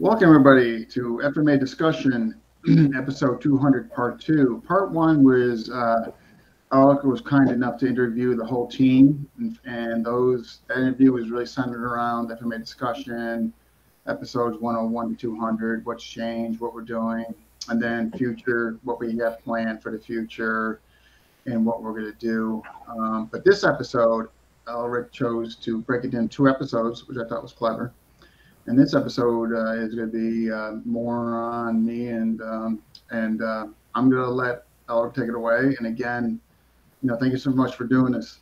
Welcome, everybody, to FMA Discussion, episode 200, part 2. Part 1 was Elrik was kind enough to interview the whole team, and that interview was really centered around FMA Discussion, episodes 101 to 200, what's changed, what we're doing, and then future, what we have planned for the future, and what we're going to do. But this episode, Elrik chose to break it into 2 episodes, which I thought was clever. And this episode is going to be more on me, and I'm going to let Elrik take it away. And again, thank you so much for doing this.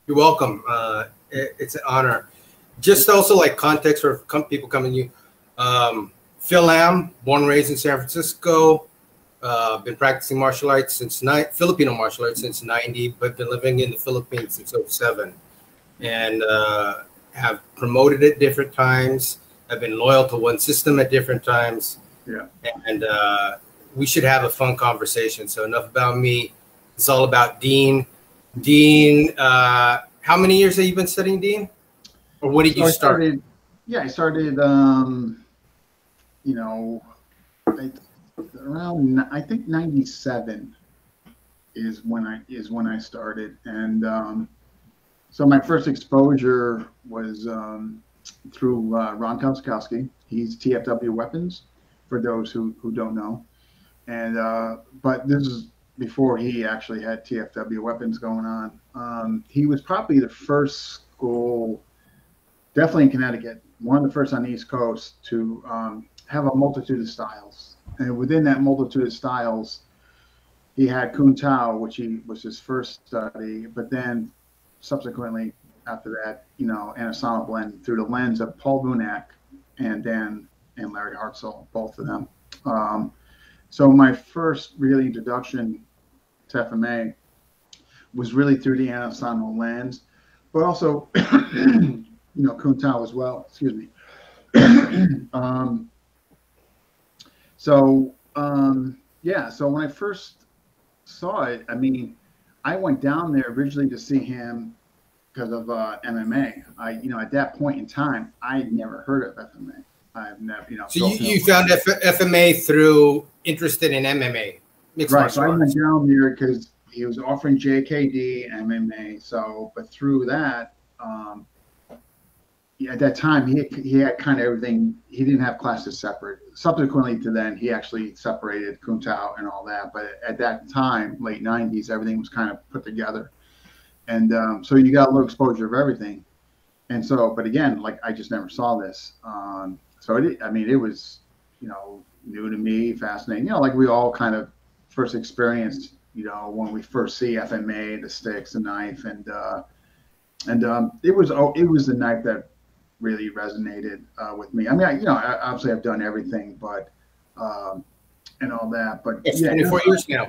You're welcome. It's an honor. Just also like context for people coming to you. Phil Lam, born and raised in San Francisco. Been practicing martial arts Filipino martial arts since '90, but been living in the Philippines since '07, and have promoted at different times. I've been loyal to one system at different times. Yeah. And we should have a fun conversation. So enough about me. It's all about Dean. Dean, how many years have you been studying, Dean? Or when did you start? I started, around, I think 97 is when I started. And so my first exposure was through Ron Kowskowski. He's TFW Weapons, for those who don't know. And but this is before he actually had TFW Weapons going on. He was probably the first school, definitely in Connecticut, one of the first on the East Coast to have a multitude of styles. And within that multitude of styles, he had Kun Tao, which was his first study, but then subsequently after that, Anasana blend through the lens of Paul Vunak and Larry Hartzell, both of them. So my first really introduction to FMA was really through the Anasana lens, but also, Kun Tao as well. Excuse me. So when I first saw it, I went down there originally to see him because of MMA. At that point in time, I'd never heard of FMA. I've never, So you found FMA through interested in MMA, mixed right? martial So I arts. went down there because he was offering JKD MMA. So, but through that, at that time he had kind of everything. He didn't have classes separate. Subsequently to then, he actually separated Kun Tao and all that. But at that time, late '90s, everything was kind of put together. And so you got a little exposure of everything. And so, but again, like I just never saw this. So it was, new to me, fascinating. Like we all kind of first experienced, when we first see FMA, the sticks, the knife, and it was the knife that really resonated with me. Obviously I've done everything, but and all that. But it's 24 years now.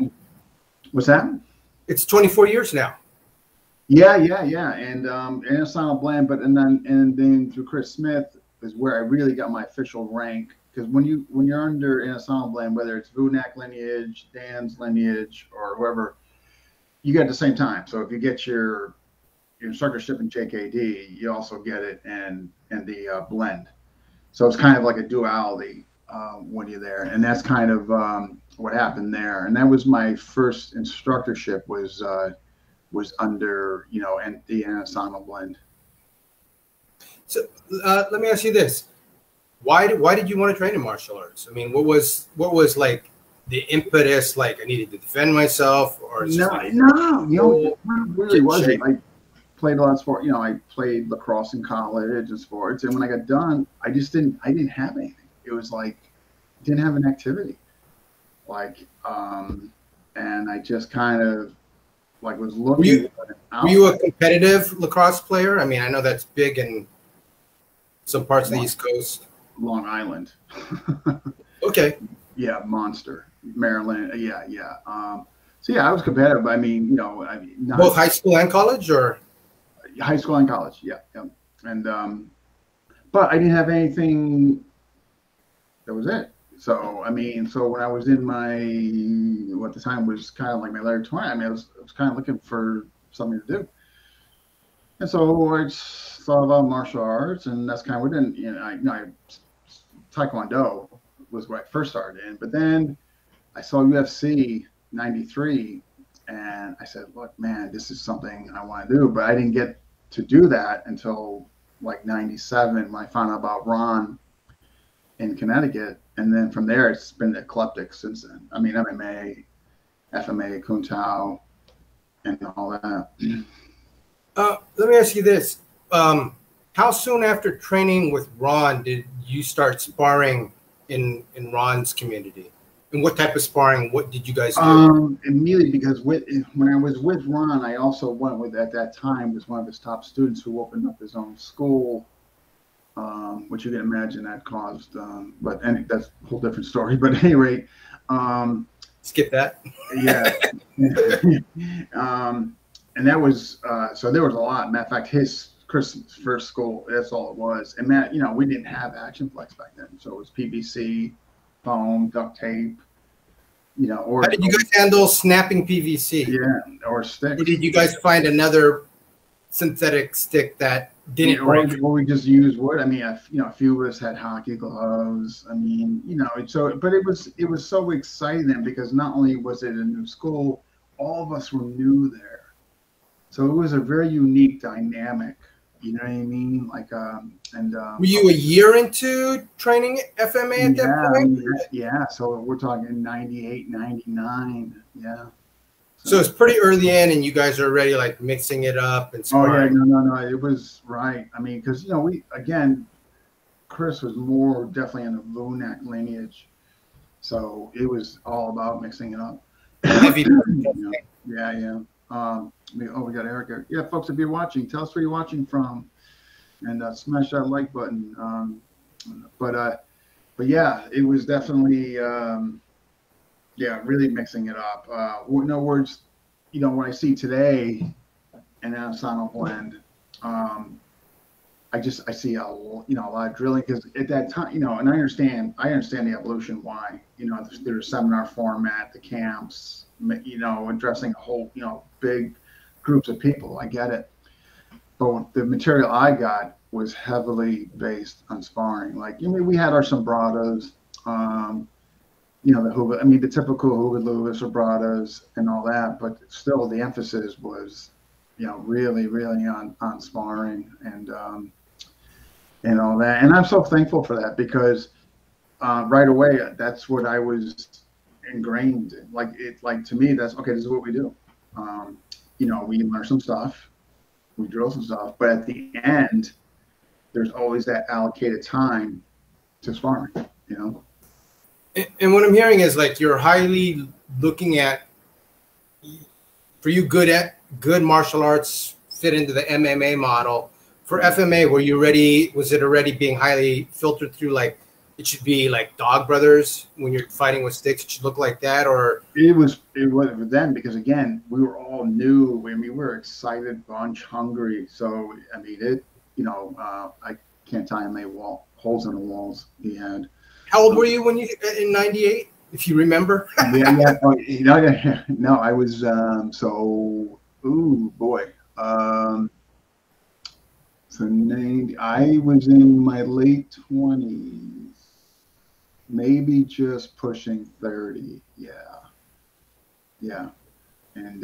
What's that? It's 24 years now. Yeah, and Anasana blend, but and then through Chris Smith is where I really got my official rank, because when you're under Anasana blend, whether it's Vunak lineage, Dan's lineage, or whoever, you get it at the same time. So if you get your instructorship in JKD, you also get it and the blend. So it's kind of like a duality when you're there, and that's kind of what happened there. And that was my first instructorship was under and the Anasana blend. So let me ask you this: why did you want to train in martial arts? What was like the impetus? Like I needed to defend myself, or it really wasn't. I played a lot of sport. I played lacrosse in college and sports, and when I got done, I didn't have anything. It was like didn't have an activity, and I just kind of was looking. Were you a competitive lacrosse player? I know that's big in some parts of the East Coast. Long Island. Okay. Yeah, Monster, Maryland. Yeah. So I was competitive. Both high school and college, or high school and college. Yeah. And but I didn't have anything. That was it. So so when I was in my what at the time was kind of like my late 20s, I was kind of looking for something to do, and so I just thought about martial arts, and that's kind of what I Taekwondo was what I first started in, but then I saw UFC '93, and I said, look, man, this is something I want to do. But I didn't get to do that until like '97 when I found out about Ron in Connecticut. And then from there, it's been eclectic since then. I mean, MMA, FMA, Kung Tao, and all that. Let me ask you this. How soon after training with Ron did you start sparring in Ron's community? And what type of sparring, what did you guys do? Immediately, because when I was with Ron, I also went with, at that time, was one of his top students who opened up his own school, which you can imagine that caused, but that's a whole different story. But at any rate, skip that. Yeah. And that was, so there was a lot. Matter of fact, Chris's first school, that's all it was. And Matt, we didn't have Action Flex back then. So it was PVC, foam, duct tape, or. How did you guys handle snapping PVC? Yeah, or sticks. Or did you guys find another synthetic stick that didn't break? Or we just used wood. I mean, a few of us had hockey gloves. I mean, so, but it was so exciting then, because not only was it a new school, all of us were new there. So it was a very unique dynamic, you know what I mean? Like, were you a year into training FMA at that point? Yeah. So we're talking 98, 99. Yeah. So it's pretty early in, and you guys are already like mixing it up and sparring. Oh yeah, no. It was right. I mean, because Chris was more definitely in the Lunak lineage, so it was all about mixing it up. Yeah. We got Eric. Yeah, folks, if you're watching, tell us where you're watching from, and smash that like button. But yeah, it was definitely really mixing it up. In other words, when I see today an Asano blend, I see a lot of drilling, because at that time, and I understand the evolution why. There's seminar format, the camps, addressing a whole big groups of people. I get it, but the material I got was heavily based on sparring. Like, we had our sombrados, the the typical Hoover sobrados and all that, but still the emphasis was, really on sparring and all that. And I'm so thankful for that, because right away, that's what I was ingrained in. Like to me, that's okay. This is what we do. We learn some stuff, we drill some stuff, but at the end, there's always that allocated time to sparring. And what I'm hearing is, like, you're highly looking at, for you, good martial arts fit into the MMA model. For FMA, was it already being highly filtered through, like, it should be like Dog Brothers when you're fighting with sticks? It should look like that, or it was for them, because again, we were all new. I mean, we were excited bunch, hungry. So I mean, I can't tell you how many holes in the walls he had. How old were you when you in '98, if you remember? Yeah. No, I was I was in my late 20s. Maybe just pushing 30. Yeah. And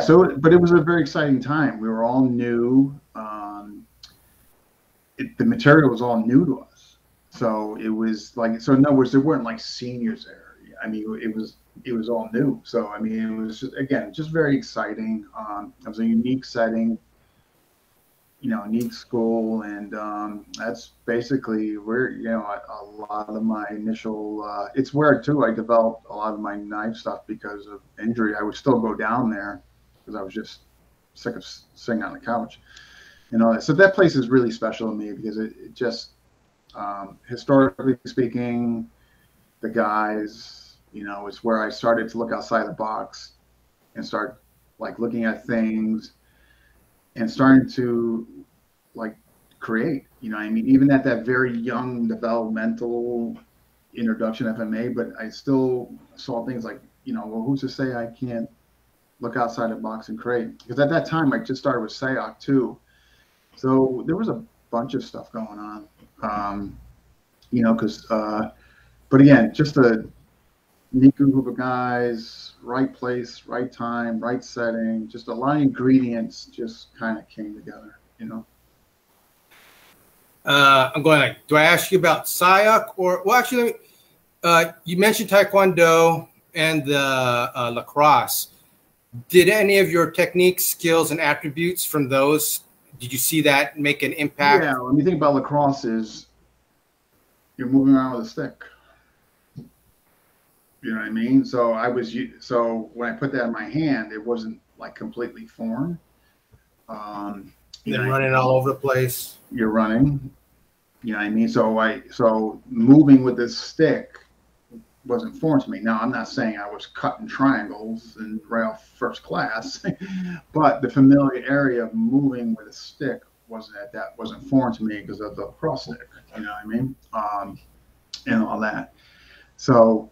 so, but it was a very exciting time. We were all new. The material was all new to us. So it was like, so in other words, there weren't like seniors there. I mean, it was all new. So, I mean, it was just very exciting. It was a unique setting. Neat school, and that's basically where a lot of my initial. It's where too I developed a lot of my knife stuff because of injury. I would still go down there because I was just sick of sitting on the couch, and all that. So that place is really special to me because it just historically speaking, the guys, it's where I started to look outside the box and start like looking at things and starting to like create, I mean, even at that very young developmental introduction FMA, but I still saw things like, well, who's to say I can't look outside the box and create? Because at that time I just started with SAOC too. So there was a bunch of stuff going on. you know, because, but again, just a neat group of guys, right place, right time, right setting, just a lot of ingredients just kind of came together, you know. I'm going like, do I ask you about SIOC or, well, actually, you mentioned Taekwondo and the Lacrosse. Did any of your techniques, skills, and attributes from those, did you see that make an impact? Yeah, when you think about lacrosse is you're moving around with a stick. You know what I mean? So when I put that in my hand, it wasn't like completely foreign. Then running all over the place. You're running. You know what I mean? So moving with this stick wasn't foreign to me. Now, I'm not saying I was cutting triangles and right off first class, but the familiarity of moving with a stick wasn't foreign to me because of the cross stick. You know what I mean? And all that. So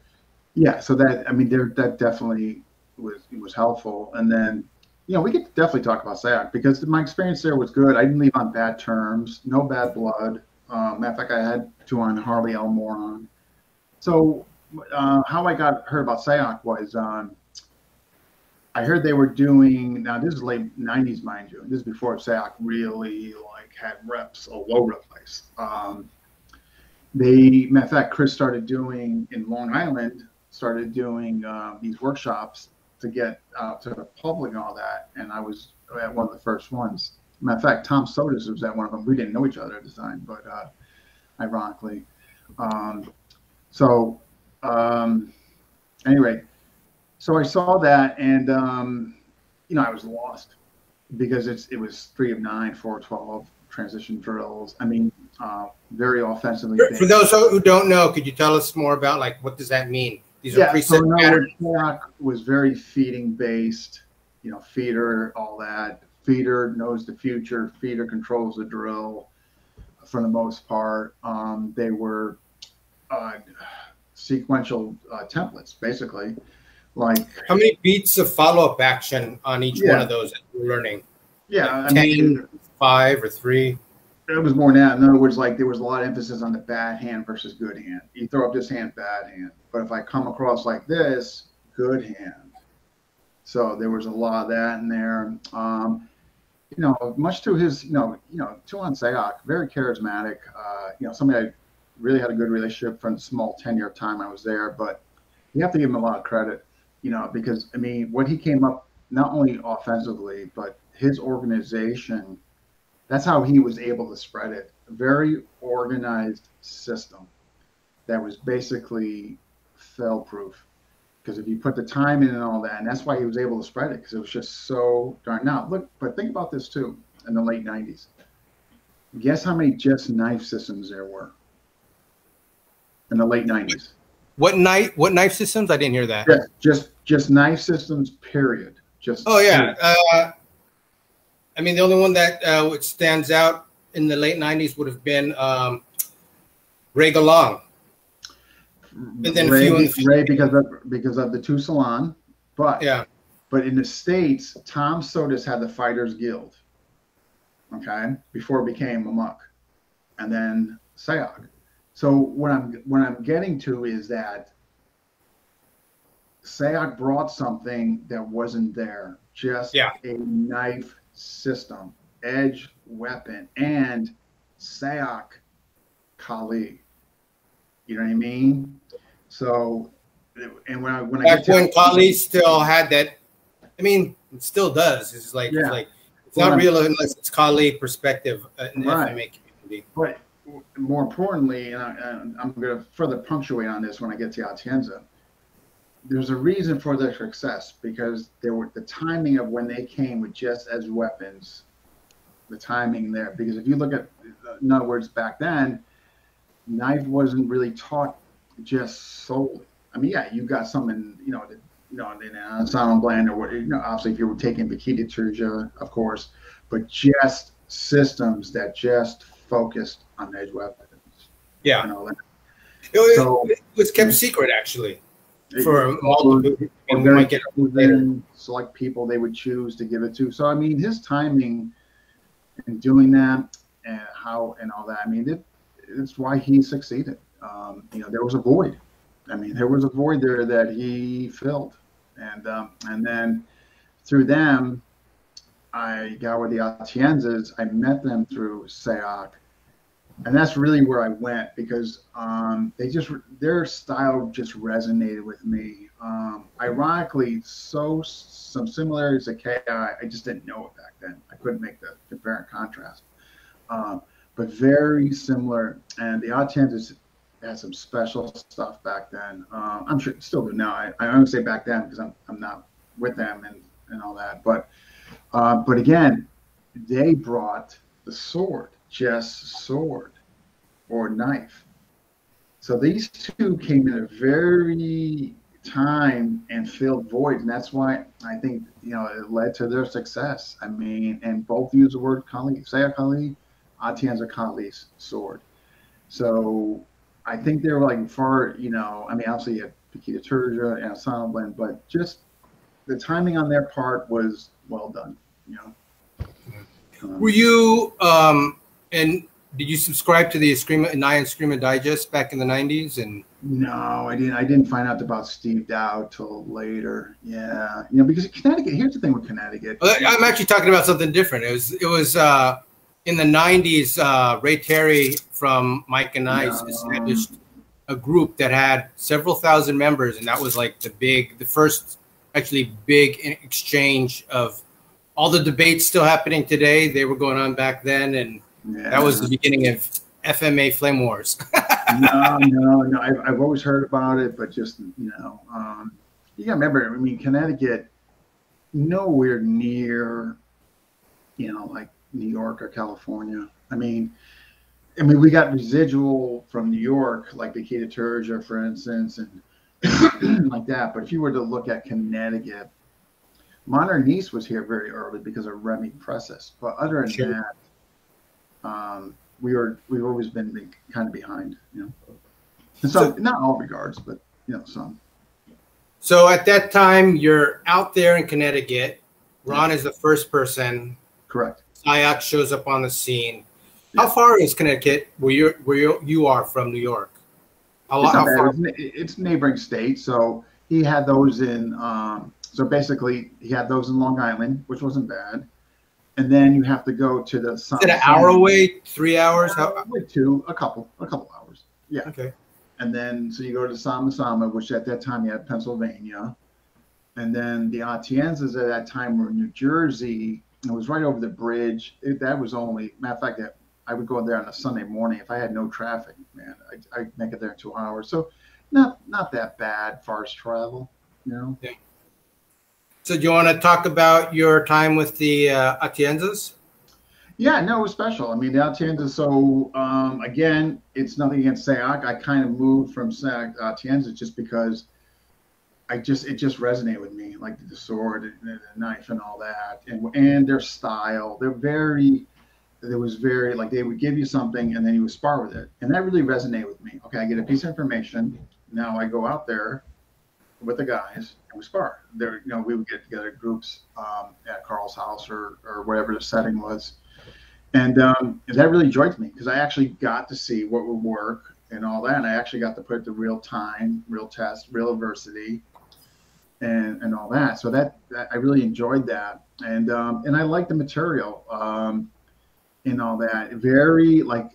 yeah, so that, I mean, that definitely was helpful. And then, you know, we could definitely talk about SIOC because my experience there was good. I didn't leave on bad terms, no bad blood. Matter of fact, I had to on Harley Elmore on. So how I heard about SIOC was I heard they were doing, now this is late 90s, mind you. This is before SIOC really like had reps all over the place. Matter of fact, Chris started doing in Long Island, these workshops to get to the public and all that. And I was at one of the first ones. Matter of fact, Tom Sodas was at one of them. We didn't know each other at the time, but ironically. Anyway, so I saw that, and you know, I was lost because it was 3 of 9, 4 of 12 transition drills. I mean, very offensively. For those who don't know, could you tell us more about like what does that mean? These are preset patterns. SIOC was very feeding based, you know, feeder, all that. Feeder knows the future. Feeder controls the drill for the most part. They were sequential templates, basically. Like, how many beats of follow-up action on each one of those that you're learning? Yeah, like 10, 5, or 3. It was more than that. In other words, like there was a lot of emphasis on the bad hand versus good hand. You throw up this hand, bad hand. But if I come across like this, good hand. So there was a lot of that in there. You know, much to his, you know, Tuan SIOC, very charismatic. You know, somebody I really had a good relationship from the small tenure of time I was there. But you have to give him a lot of credit, you know, because I mean, what he came up not only offensively, but his organization. That's how he was able to spread it. A very organized system that was basically fail-proof. Because if you put the time in and all that, and that's why he was able to spread it, because it was just so darn. Now, look, but think about this too, in the late 90s. Guess how many just knife systems there were in the late 90s? What knife systems? I didn't hear that. Just knife systems, period. Just. Oh, yeah. I mean, the only one that which stands out in the late 90s would have been Ray Galong. And then Ray because of the two salon. But yeah. But in the States, Tom Sodas had the Fighters Guild. Okay, before it became Amok. And then SIOC. So what I'm getting to is that SIOC brought something that wasn't there. Just a knife system, edge weapon, and SIOC Kali. You know what I mean? So, and when Kali still had that, I mean, it still does. It's like it's not real unless it's Kali perspective in the FMA community. But more importantly, and I'm going to further punctuate on this when I get to Atienza. There's a reason for their success because the timing of when they came with just as weapons, the timing there. Because if you look at, in other words, back then, knife wasn't really taught just solely. I mean, yeah, you got some in, in Ensemble Blend or what, obviously if you were taking Bikita Turja, of course, but just systems that just focused on edge weapons. Yeah. It was kept secret, actually. For multiple select people they would choose to give it to. So I mean, his timing in doing that and how and all that. I mean, it's why he succeeded. there was a void. I mean, there was a void there that he filled, and then through them, I got with the Atienzas. I met them through SEAC, and that's really where I went because their style just resonated with me. Ironically, some similarities to KI. I just didn't know it back then. I couldn't make the compare and contrast, but very similar. And the Atienzas had some special stuff back then. I'm sure still do now. I don't say back then because I'm not with them and all that. But again, they brought the sword, just sword or knife. So these two came in a very time and filled void, and that's why I think it led to their success. I mean, and both use the word Kali, Saya Kali, Atienza Kali's sword. So I think they were like far, I mean, obviously you had Paquita Turja and Asana, but just the timing on their part was well done. Were you and did you subscribe to the Nyan Screamer Digest back in the 90s? And no, I didn't. I didn't find out about Steve Dow till later. Yeah, because Connecticut. Here's the thing with Connecticut. I'm actually talking about something different. It was in the 90s. Ray Terry from Mike and I's established a group that had several thousand members, and that was like the first actually big exchange of all the debates still happening today. They were going on back then, and that was the beginning of FMA Flame Wars. No. I've always heard about it, but just you gotta remember. I mean, Connecticut, nowhere near, like New York or California. I mean, we got residual from New York, like the Paquita Turja, for instance, and like that. But if you were to look at Connecticut, Modern Nice was here very early because of Remy Presses. But other than that, we've always been kind of behind, And so not all regards, but some. So at that time, you're out there in Connecticut. Ron is the first person. Correct. SIAC shows up on the scene. How far is Connecticut where you are from New York? How far? It's neighboring state. So he had those in. So basically, he had those in Long Island, which wasn't bad. And then you have to go to the. Is it an hour away? 3 hours? A couple hours. Yeah. Okay. And then so you go to Sama, which at that time you had Pennsylvania, and then the Atienzas at that time were in New Jersey. It was right over the bridge. That was only matter of fact that I would go there on a Sunday morning if I had no traffic. Man, I'd make it there in 2 hours. So not that bad far as travel, Yeah. So do you want to talk about your time with the Atienzas? Yeah, no, it was special. I mean, the Atienzas. So again, it's nothing against SEAC. I kind of moved from SEAC Atienzas just because it just resonated with me, like the sword and the knife and all that, and their style. It was very like they would give you something and then you would spar with it, and that really resonated with me. Okay, I get a piece of information. Now I go out there with the guys and we spar. There, we would get together groups at Carl's house or whatever the setting was, and that really enjoyed me because I actually got to see what would work and all that, and I actually got to put the real time, real test, real adversity, and all that. So that I really enjoyed that, and I liked the material and all that. Very like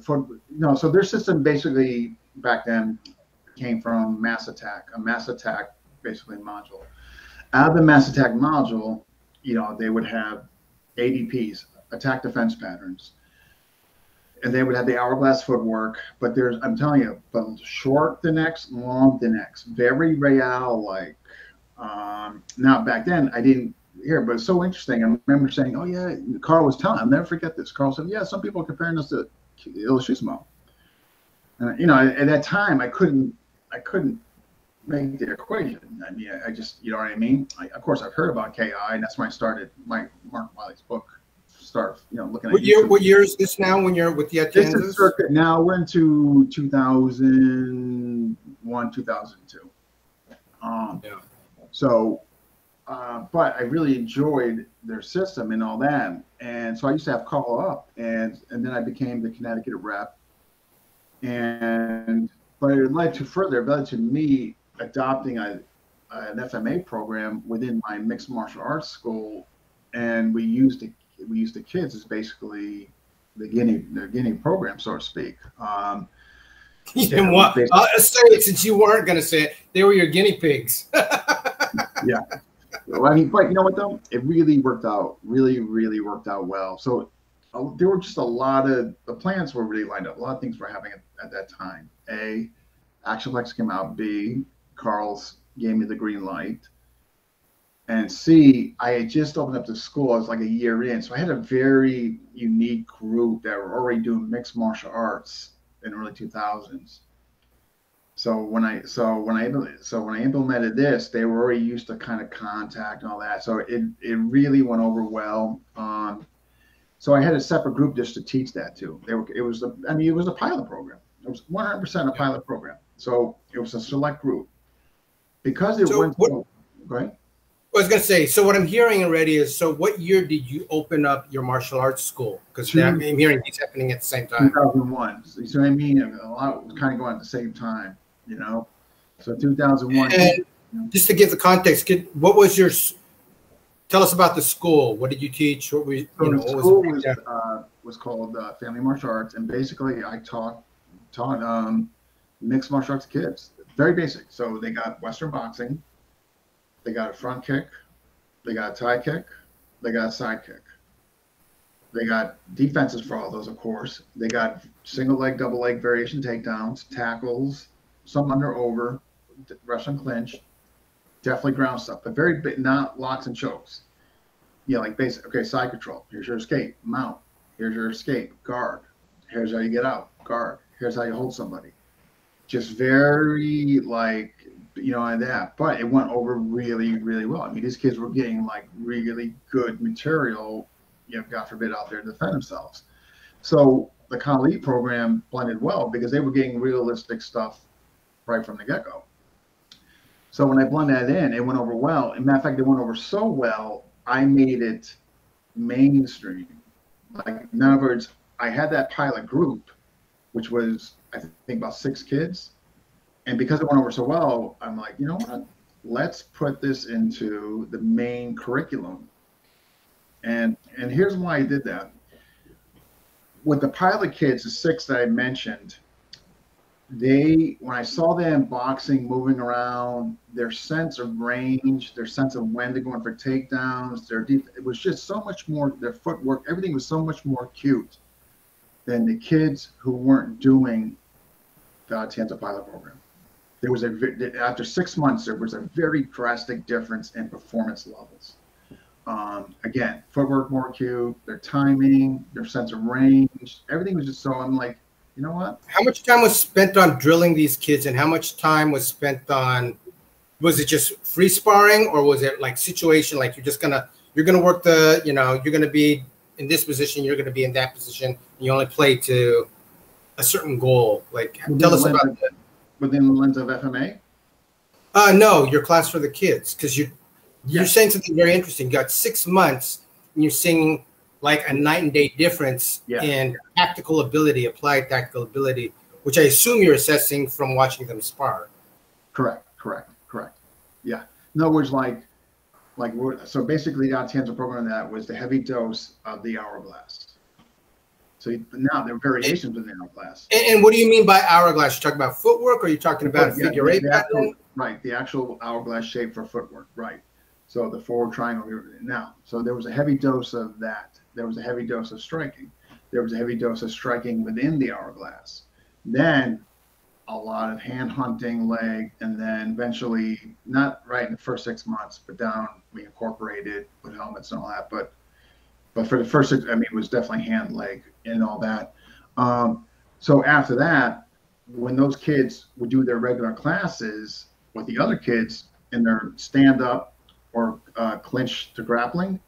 so their system basically back then came from Mass Attack, a Mass Attack basically module. Out of the Mass Attack module, they would have ADPs, attack defense patterns, and they would have the hourglass footwork. But I'm telling you, but short the next, long the next, very real like. Now back then I didn't hear, but it's so interesting. I remember saying, "Oh yeah," Carl was telling. I'll never forget this. Carl said, "Yeah, some people are comparing us to Il Scismo." And at that time I couldn't make the equation. I mean, I just, you know what I mean? Of course, I've heard about KI, and that's when I started Mark Wiley's book. Looking at what year is this now when you're with the Atienzas? This is circuit now. We're into 2001, 2002. So, but I really enjoyed their system and all that, and so I used to have call up, and then I became the Connecticut rep, and but it led to further. It led to me adopting an FMA program within my mixed martial arts school, and we used the kids as basically the guinea program, so to speak. You what? I'll say it since you weren't going to say it. They were your guinea pigs. Yeah. Well, I mean, but you know what though? It really worked out. Really worked out well. So there were just a lot of the plans were really lined up. A lot of things were happening at that time. A, Action Flex came out. B, Carl's gave me the green light. And C, I had just opened up the school. I was like a year in, so I had a very unique group that were already doing mixed martial arts in the early 2000s. So when I implemented this, they were already used to kind of contact and all that. So it really went over well. So I had a separate group just to teach that too. It was a pilot program. It was 100% a pilot program. So it was a select group because it went. Go ahead. I was going to say, so what I'm hearing already is, so what year did you open up your martial arts school? Because I'm hearing these happening at the same time. 2001. So you see what I mean? A lot was kind of going at the same time, you know? So 2001. And just to give the context, what was your, tell us about the school. What did you teach? What was, so the school was called Family Martial Arts. And basically I taught mixed martial arts kids. Very basic. So they got Western boxing. They got a front kick, they got a tie kick, they got a side kick. They got defenses for all those, of course. They got single leg, double leg variation takedowns, tackles, some under over, Russian clinch, definitely ground stuff, but very big, not locks and chokes. Yeah, like basic. Okay, side control. Here's your escape, mount. Here's your escape, guard. Here's how you get out, guard. Here's how you hold somebody. Just very like, you know, and that, but it went over really well. I mean, these kids were getting like really good material, you know, God forbid, out there to defend themselves. So the Kali program blended well because they were getting realistic stuff right from the get-go. So when I blended that in, it went over well. As a matter of fact, it went over so well, I made it mainstream. Like, in other words, I had that pilot group, which was, I think, about 6 kids. And because it went over so well, I'm like, you know what? Let's put this into the main curriculum. And here's why I did that. With the pilot kids, the 6 that I mentioned, when I saw them boxing, moving around, their sense of range, their sense of when they're going for takedowns, it was just so much more, their footwork, everything was so much more acute than the kids who weren't doing the Tanza pilot program. There was after 6 months, there was a very drastic difference in performance levels. Again, footwork more acute, their timing, their sense of range, everything was just so, I'm like, you know what? How much time was spent on drilling these kids and how much time was spent on, was it just free sparring or was it like situation, like you're going to work the, you know, you're going to be in this position, you're going to be in that position, and you only play to a certain goal? Like, tell us about that. Within the lens of FMA? No, your class for the kids, because you're saying something very interesting. You got 6 months, and you're seeing like a night and day difference in tactical ability, applied tactical ability, which I assume you're assessing from watching them spar. Correct. Yeah. In other words, so basically the Tanza program that was the heavy dose of the hourglass. So now there are variations within the hourglass. And what do you mean by hourglass? You're talking about footwork, or you're talking about a figure eight pattern? Right, the actual hourglass shape for footwork, right. So the forward triangle now. So there was a heavy dose of that. There was a heavy dose of striking. There was a heavy dose of striking within the hourglass. Then a lot of hand hunting, leg, and then eventually, not right in the first 6 months, but down, we incorporated with helmets and all that. But for the first 6, I mean, it was definitely hand, leg, and all that. So after that, when those kids would do their regular classes with the other kids in their stand-up or clinch to grappling,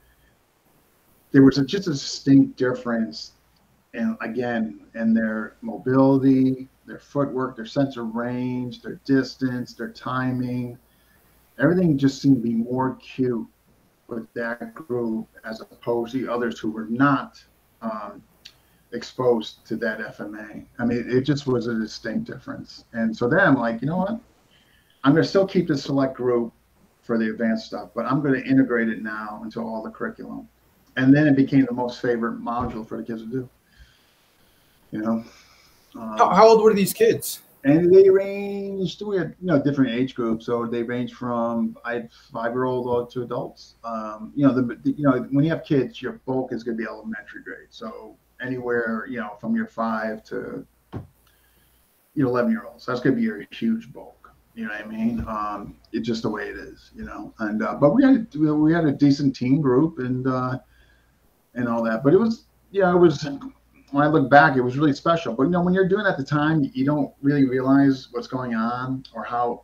there was just a distinct difference in their mobility, their footwork, their sense of range, their distance, their timing. Everything just seemed to be more acute with that group as opposed to the others who were not exposed to that FMA. I mean, it just was a distinct difference. And so then I'm like, you know what? I'm going to still keep the select group for the advanced stuff, but I'm going to integrate it now into all the curriculum. And then it became the most favorite module for the kids to do. You know. How old were these kids? And they ranged. We had different age groups, so they range from I had 5-year-old to adults. When you have kids, your bulk is going to be elementary grade. So anywhere from your 5 to 11-year-olds. That's going to be your huge bulk. You know what I mean? It's just the way it is. And but we had a decent team group and all that. But it was when I look back, it was really special. But when you're doing it at the time, you don't really realize what's going on or how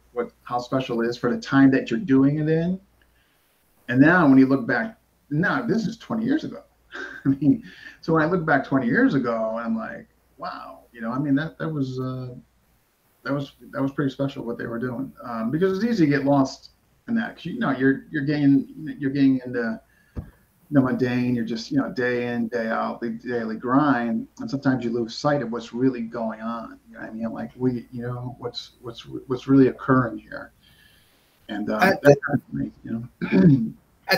special it is for the time that you're doing it in. And now when you look back, now this is 20 years ago. I mean, so when I look back 20 years ago, I'm like, wow, I mean that was pretty special what they were doing, because it's easy to get lost in that, because you're getting into the mundane. You're just day in, day out, the daily grind, and sometimes you lose sight of what's really going on. You know what I mean? Like what's really occurring here, and at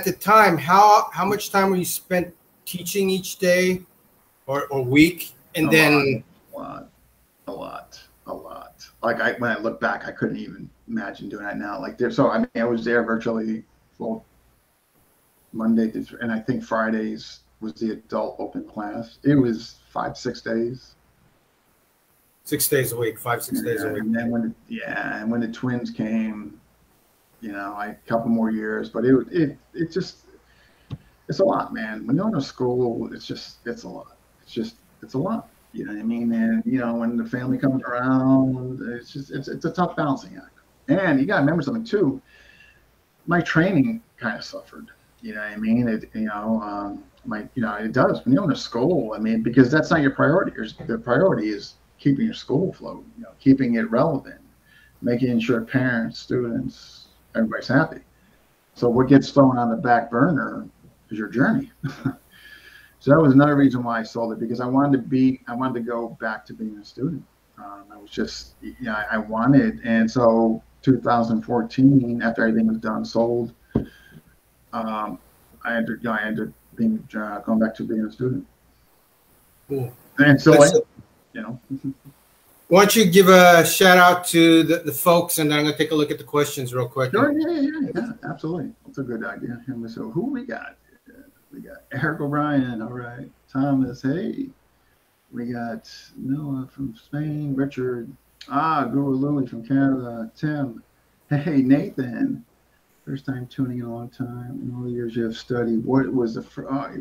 the time, how much time were you spent teaching each day or week, and then a lot. Like when I look back, I couldn't even imagine doing that now. I was there virtually full Monday and I think Fridays was the adult open class. It was 5-6 days. 6 days a week, 5-6 days a week. And then when the twins came, a couple more years, but it's a lot, man. When you're in a school, it's a lot. It's a lot. You know what I mean? And when the family comes around, it's a tough balancing act. And you gotta remember something too. My training kind of suffered. You know what I mean? It does when you're in a school. I mean, because that's not your priority. The priority is keeping your school afloat, keeping it relevant, making sure parents, students, everybody's happy. So what gets thrown on the back burner is your journey. So that was another reason why I sold it, because I wanted to go back to being a student. I was just, I wanted, and so 2014, after everything was done, sold. I ended up going back to being a student. Cool. And so, Why don't you give a shout out to the folks, and then I'm going to take a look at the questions real quick. Sure, yeah, absolutely. That's a good idea. So who we got? We got Eric O'Brien. All right. Thomas. Hey. We got Noah from Spain. Richard. Guru Louie from Canada. Tim. Hey, Nathan. First time tuning in a long time. In all the years you have studied, what was the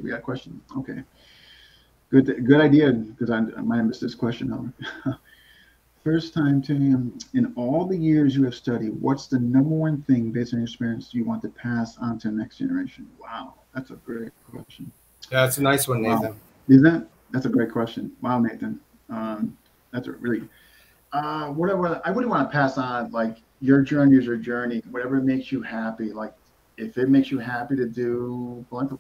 we got a question. Okay. Good idea, because I might have missed this question. First time tuning in all the years you have studied, what's the number one thing based on your experience you want to pass on to the next generation? Wow, that's a great question. Yeah, it's a nice one, Nathan. Wow. Is that? That's a great question. Wow, Nathan. That's a really what I wouldn't want to pass on, like, your journey is your journey. Whatever makes you happy, like if it makes you happy to do blank,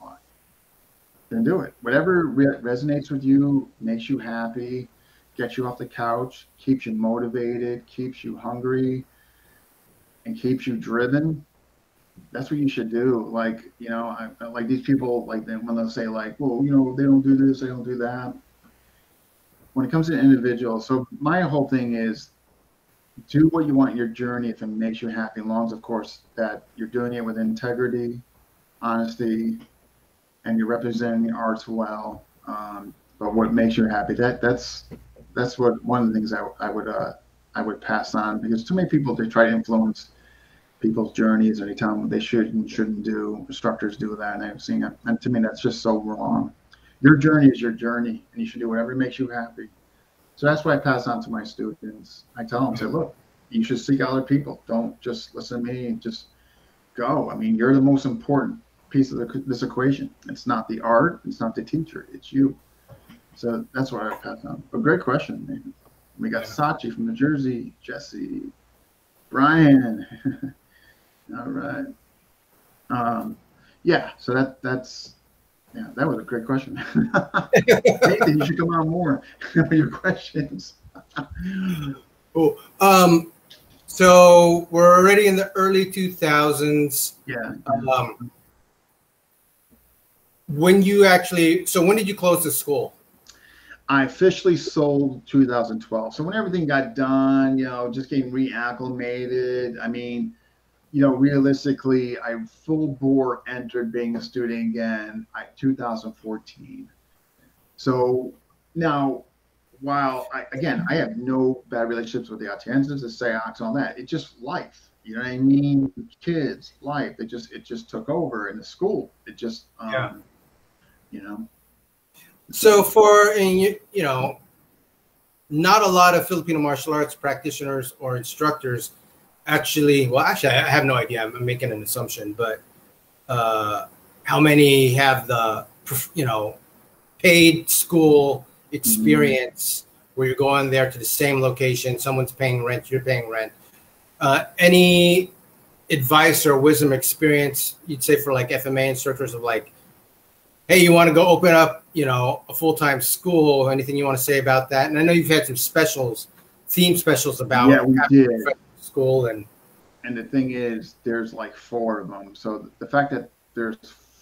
then do it. Whatever resonates with you, makes you happy, gets you off the couch, keeps you motivated, keeps you hungry, and keeps you driven. That's what you should do. Like, I like these people, like when they'll say, like, well, they don't do this, they don't do that. When it comes to individuals, so my whole thing is, do what you want in your journey if it makes you happy, as long as, of course, that you're doing it with integrity, honesty, and you're representing the arts well. But what makes you happy, that's what one of the things I would pass on, because too many people, they try to influence people's journeys, and they tell them what they should and shouldn't do. Instructors do that, and I've seen it. And to me, that's just so wrong. Your journey is your journey, and you should do whatever makes you happy. So that's what I pass on to my students. I tell them, say, look, you should seek other people. Don't just listen to me. Just go. I mean, you're the most important piece of this equation. It's not the art. It's not the teacher. It's you. So that's what I pass on. But great question, Nathan. We got Sachi from New Jersey, Jesse, Brian. All right. So that's Yeah, that was a great question. Nathan, you should come on more with your questions. Cool. So we're already in the early 2000s. Yeah. When you actually, so when did you close the school? I officially sold 2012. So when everything got done, just getting reacclimated. I mean, realistically, I full bore entered being a student again 2014. So now, while I have no bad relationships with the Atienzas, the Seahawks, and all that, it's just life. You know what I mean? Kids, life. It just took over in the school. It just, So not a lot of Filipino martial arts practitioners or instructors actually, I have no idea. I'm making an assumption, but how many have the, paid school experience where you're going there to the same location, someone's paying rent, you're paying rent. Any advice or wisdom experience you'd say for like FMA instructors of like, hey, you want to go open up, a full-time school, anything you want to say about that? And I know you've had some theme specials about we did. School and the thing is, there's like 4 of them. So the fact that there's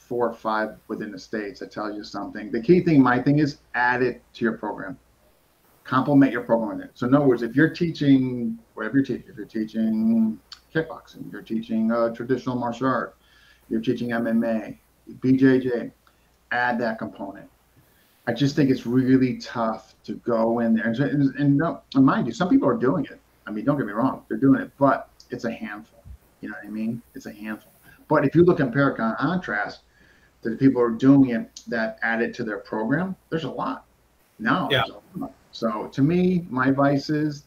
4 or 5 within the States, that tells you something. The key thing, my thing is, add it to your program. Complement your program with it. So in other words, if you're teaching whatever you're teaching, if you're teaching kickboxing, you're teaching traditional martial art, you're teaching MMA, BJJ, add that component. I just think it's really tough to go in there. And mind you, some people are doing it. I mean, don't get me wrong, they're doing it, but it's a handful. You know what I mean? It's a handful. But if you look in contrast to the people who are doing it that add it to their program, there's a lot. Now, yeah. So to me, my advice is,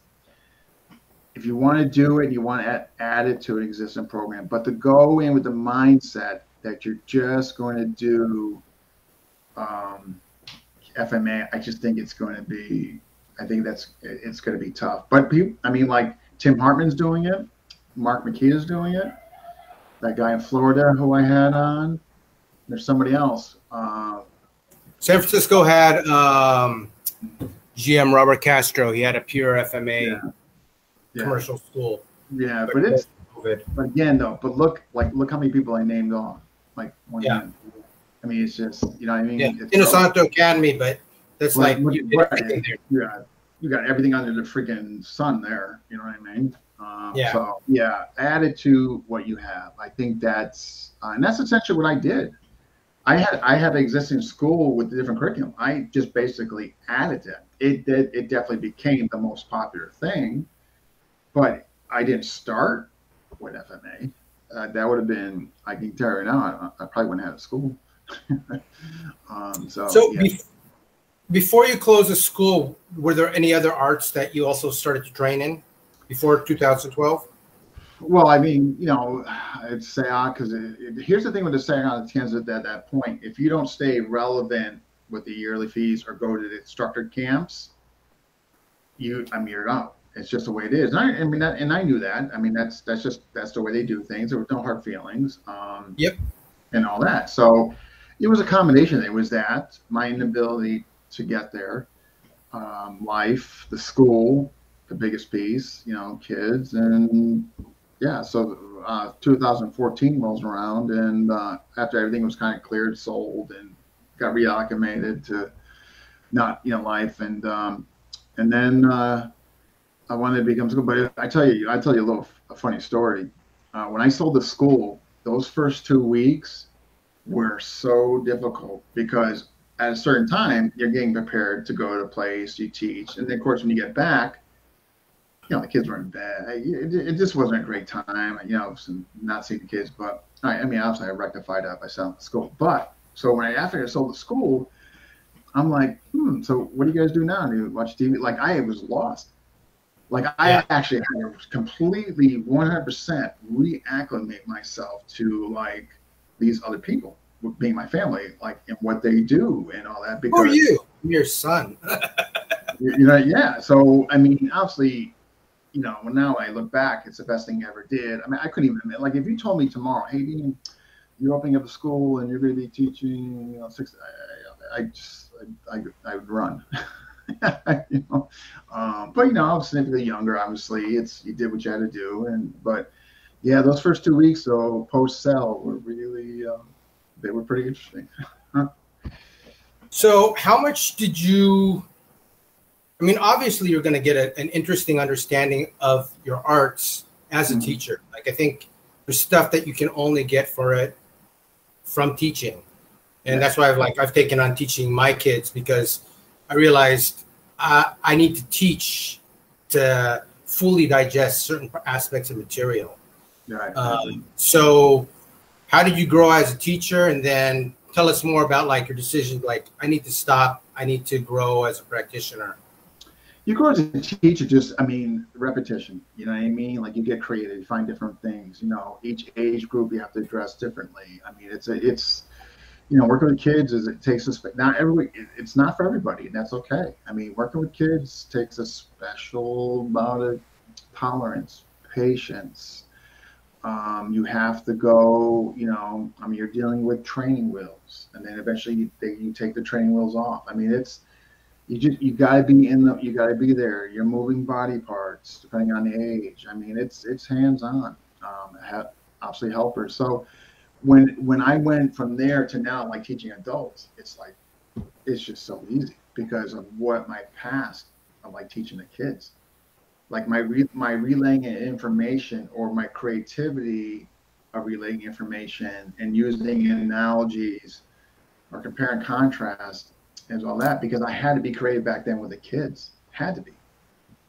if you want to do it, you want to add it to an existing program, but to go in with the mindset that you're just going to do FMA, I just think it's going to be, it's going to be tough. But people, like Tim Hartman's doing it, Mark McKee's doing it, that guy in Florida who I had on, there's somebody else. San Francisco had GM Robert Castro. He had a pure FMA commercial school. Yeah, but it's COVID. But again though, look how many people I named off. Like one hand. I mean, it's just, you know what I mean? Yeah, Inosanto Academy, but that's you got everything under the freaking sun there. You know what I mean? So add it to what you have. I think that's and that's essentially what I did. I had an existing school with a different curriculum. I just basically added it. It definitely became the most popular thing, but I didn't start with FMA. That would have been, I can tell you now, I probably wouldn't have a school. Before you closed the school, were there any other arts that you also started to train in before 2012? Well, I mean, I'd say because here's the thing with the Atienzas at that point. If you don't stay relevant with the yearly fees or go to the instructor camps, you're out. It's just the way it is. And I knew that. I mean, that's the way they do things. There was no hard feelings. And all that. So it was a combination. It was that my inability to get there, life, the school, the biggest piece, kids, and so 2014 rolls around, and after everything was kind of cleared, sold, and got reacclimated to not life, and then I wanted to become school. But I tell you a funny story. When I sold the school, those first 2 weeks were so difficult because at a certain time you're getting prepared to go to a place, you teach, and then of course when you get back, the kids were in bed. It just wasn't a great time, not seeing the kids. But obviously I rectified that by selling the school. But so after I sold the school, I'm like, so what do you guys do now? Do you watch TV? Like I was lost. Like I actually had to completely 100% reacclimate myself to like these other people, being my family, like and what they do and all that. Because who are you? I'm your son. So obviously, when now I look back, it's the best thing I ever did. I couldn't even admit, like if you told me tomorrow, hey, Dean, you're opening up a school and you're going to be teaching, you know, six. I would run. You know, but you know, I was significantly younger. Obviously, you did what you had to do, but yeah, those first 2 weeks though, post cell were really they were pretty interesting. So, how much did you? I mean, obviously, you're going to get an interesting understanding of your arts as a teacher. Like, I think there's stuff that you can only get for it from teaching, and that's why I've taken on teaching my kids, because I realized I need to teach to fully digest certain aspects of material. Right. So, how did you grow as a teacher, and then tell us more about like your decision? Like, I need to stop. I need to grow as a practitioner. You grow as a teacher, just, I mean, repetition, you know what I mean? Like, you get creative, you find different things, you know, each age group you have to address differently. I mean, it's, you know, working with kids it's not for everybody, and that's okay. I mean, working with kids takes a special amount of tolerance, patience. You have to go, you know, I mean, you're dealing with training wheels, and then eventually you take the training wheels off. I mean, you gotta be you gotta be there. You're moving body parts depending on the age. I mean, it's hands-on. Obviously helpers. So when I went from there to now, like teaching adults, it's just so easy because of what my past of like teaching the kids, like my relaying information or my creativity of relaying information and using analogies or compare and contrast and all that, because I had to be creative back then with the kids. Had to be,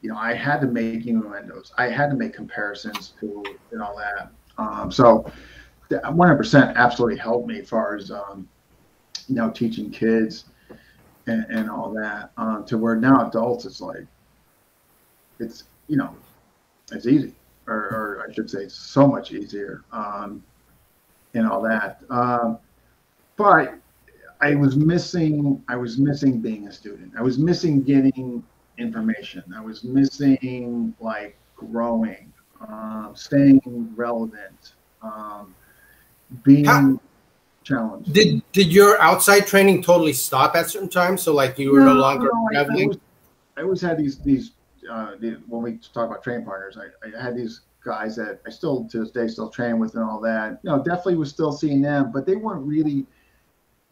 you know, I had to make innuendos, I had to make comparisons to and all that. So 100% absolutely helped me as far as you know, teaching kids and all that, to where now adults, it's you know, it's easy, or I should say it's so much easier, and all that. But I was missing being a student. I was missing getting information. I was missing like growing, staying relevant, being challenged. Did your outside training totally stop at certain times? So like you were no longer traveling? I always had these when we talk about training partners, I had these guys that I still to this day still train with and all that. You know, definitely was still seeing them, but they weren't really.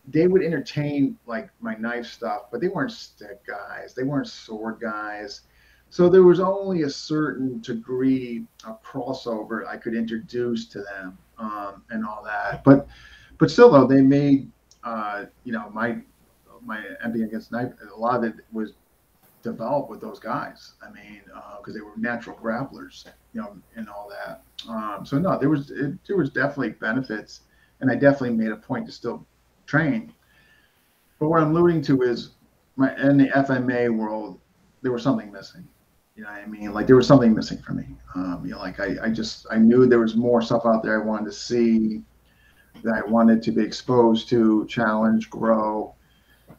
They would entertain like my knife stuff, but they weren't stick guys. They weren't sword guys. So there was only a certain degree of crossover I could introduce to them, and all that. But still, though, they made you know, my empty against knife. A lot of it was developed with those guys. I mean, because they were natural grapplers, you know, and all that. So no, there was definitely benefits, and I definitely made a point to still train. But what I'm alluding to is in the FMA world, there was something missing. You know what I mean? Like there was something missing for me. You know, like I knew there was more stuff out there I wanted to see, that I wanted to be exposed to, challenge, grow.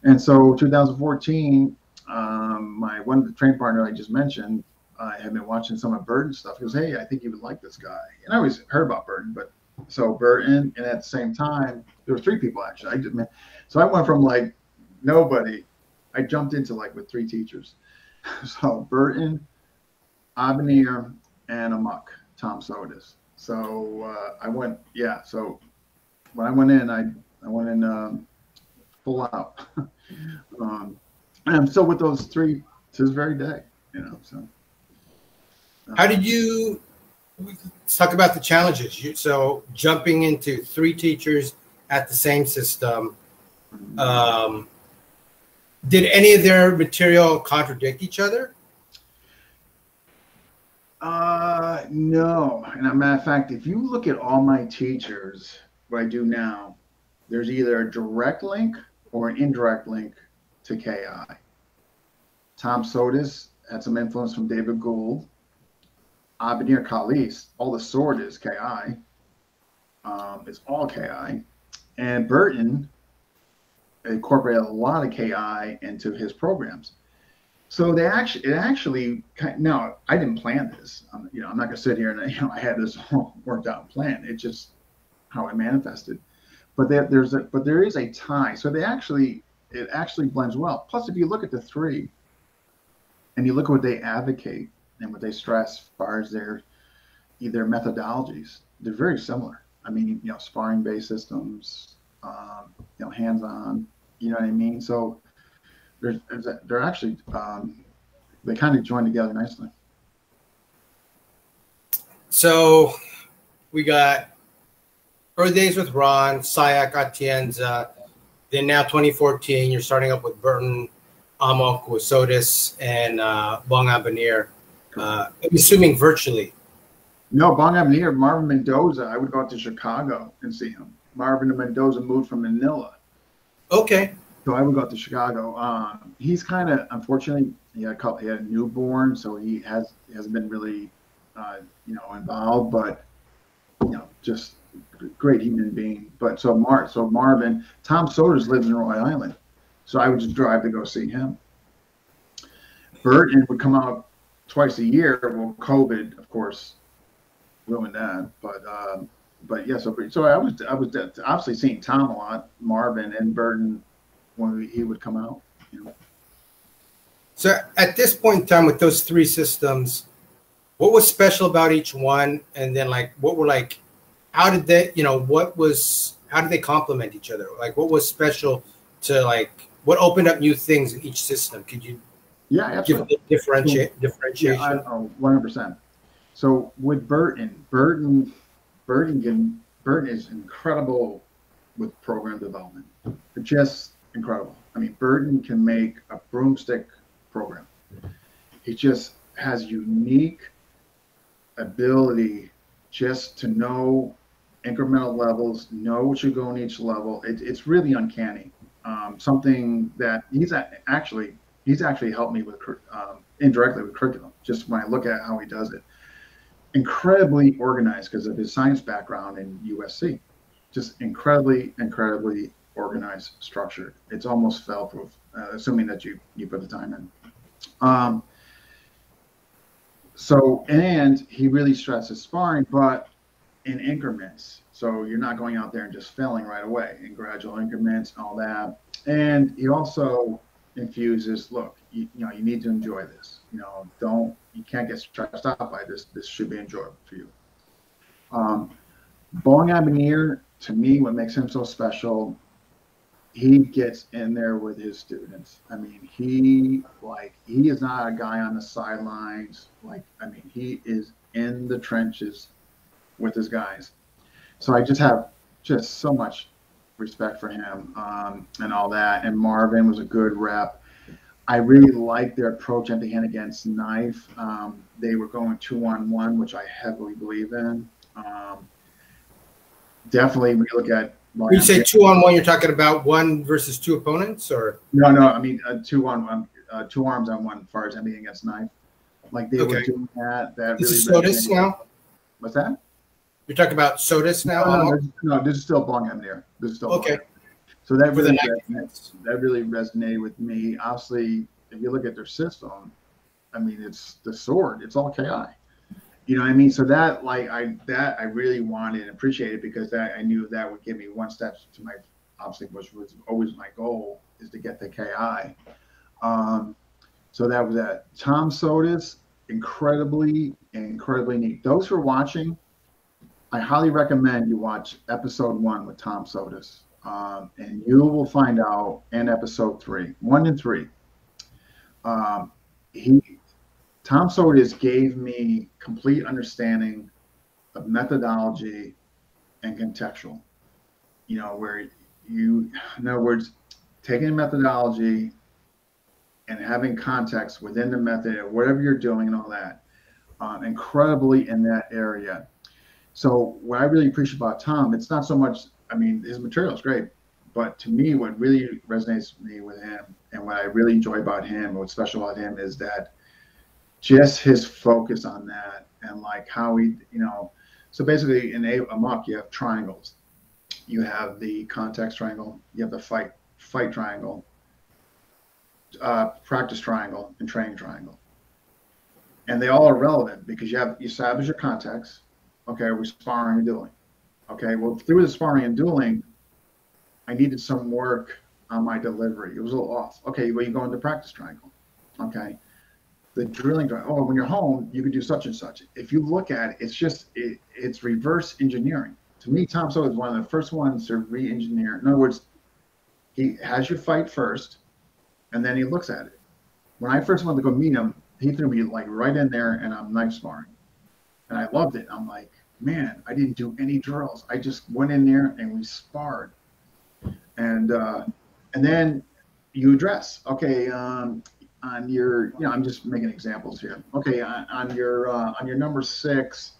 And so 2014, one of the training partner I just mentioned, I had been watching some of Burton's stuff. He goes, "Hey, I think you would like this guy." And I always heard about Burton, but so Burton, and at the same time, there were 3 people actually. So I went from like nobody, I jumped into like with 3 teachers. So Burton, Avenir, and Amok, Tom Sodas. So I went, yeah. So when I went in, I went in full out. And I'm still with those 3 to this very day, you know. So how did you? Let's talk about the challenges. So jumping into 3 teachers at the same system. Did any of their material contradict each other? No. And as a matter of fact, if you look at all my teachers, what I do now, there's either a direct link or an indirect link to KI. Tom Sodas had some influence from David Gould. Abenir Khalis, all the sword is KI. It's all KI. And Burton incorporated a lot of KI into his programs. So it actually, now I didn't plan this. You know, I'm not gonna sit here and, you know, I had this all worked out and planned. It's just how it manifested. but there is a tie. So it actually blends well. Plus, if you look at the three and you look at what they advocate and what they stress as far as their either methodologies, they're very similar. I mean, sparring-based systems, hands-on, you know what I mean? So they're actually, they kind of join together nicely. So we got early days with Ron, Sayak, Atienza. Then now 2014, you're starting up with Burton, Amok, with Sotis, and Bong Avenir. I'm assuming virtually. No, Bong Avenir, Marvin Mendoza. I would go out to Chicago and see him. Marvin Mendoza moved from Manila. Okay. So I would go out to Chicago. He's kind of, unfortunately, he had a newborn, so he hasn't been really, involved. But just great human being. But so Marvin, Tom Sodas lives in Rhode Island, so I would just drive to go see him. Burton would come out twice a year. Well, COVID, of course, ruined that. But yeah, so I was obviously seeing Tom a lot, Marvin and Burton when he would come out. So at this point in time, with those three systems, what was special about each one, and then how did they, how did they complement each other? Like, what was special to what opened up new things in each system? Could you give a differentiation? Yeah, 100%. So with Burton is incredible with program development. It's just incredible. I mean, Burton can make a broomstick program. He just has unique ability just to know incremental levels, know what should go in each level. It's really uncanny. Something that he's actually helped me with indirectly with curriculum, just when I look at how he does it. Incredibly organized because of his science background in USC. Just incredibly organized, structured. It's almost fail-proof, assuming that you put the time in. And he really stresses sparring, but in increments. So you're not going out there and just failing right away, in gradual increments, all that. And he also infuses, look, you need to enjoy this. You can't get stressed out by this. This should be enjoyable for you. Bong Avenir, to me, what makes him so special, he gets in there with his students. I mean, he is not a guy on the sidelines. He is in the trenches with his guys. So I just have so much respect for him and all that. And Marvin was a good rep. I really liked their approach empty-hand against knife. They were going 2-on-1, which I heavily believe in. Definitely, when you look at when you say 2-on-1, you're talking about one versus two opponents, or no? I mean 2-on-1, 2 arms on one, as far as empty against knife. Like they were doing that. That this really is Sotis now. What's that? You're talking about Sotis now. No, this is still Bong Avenir. This is still okay. So that really resonated with me. Obviously, if you look at their system, I mean, it's the sword. It's all KI. You know what I mean? So that I really wanted and appreciated, because I knew that would give me one step to my, obviously, which was always my goal, is to get the KI. So that was that. Tom Sotis, incredibly neat. Those who are watching, I highly recommend you watch episode 1 with Tom Sotis. And you will find out in episode 3, 1 and 3. Tom Sotis gave me complete understanding of methodology and contextual. Where in other words, taking a methodology and having context within the method of whatever you're doing and all that, incredibly in that area. So what I really appreciate about Tom, it's not so much, I mean, his material is great, but to me, what really resonates with me with him, and what I really enjoy about him, what's special about him, is that just his focus on that, and how he, so basically in Amok, you have triangles. You have the context triangle, you have the fight triangle, practice triangle, and training triangle. And they all are relevant because you establish your context. Okay, are we sparring and dueling? Okay, well, through the sparring and dueling, I needed some work on my delivery. It was a little off. Okay, well, you go into practice triangle. Okay. The drilling, oh, when you're home, you could do such and such. If you look at it, it's just, it's reverse engineering. To me, Tom Sawyer is one of the first ones to re-engineer. In other words, he has you fight first, and then he looks at it. When I first went to go meet him, he threw me like right in there, and I'm knife sparring. And I loved it. I'm like, man, I didn't do any drills. I just went in there and we sparred. And then you address, okay, on your, you know, I'm just making examples here. Okay, on your number 6,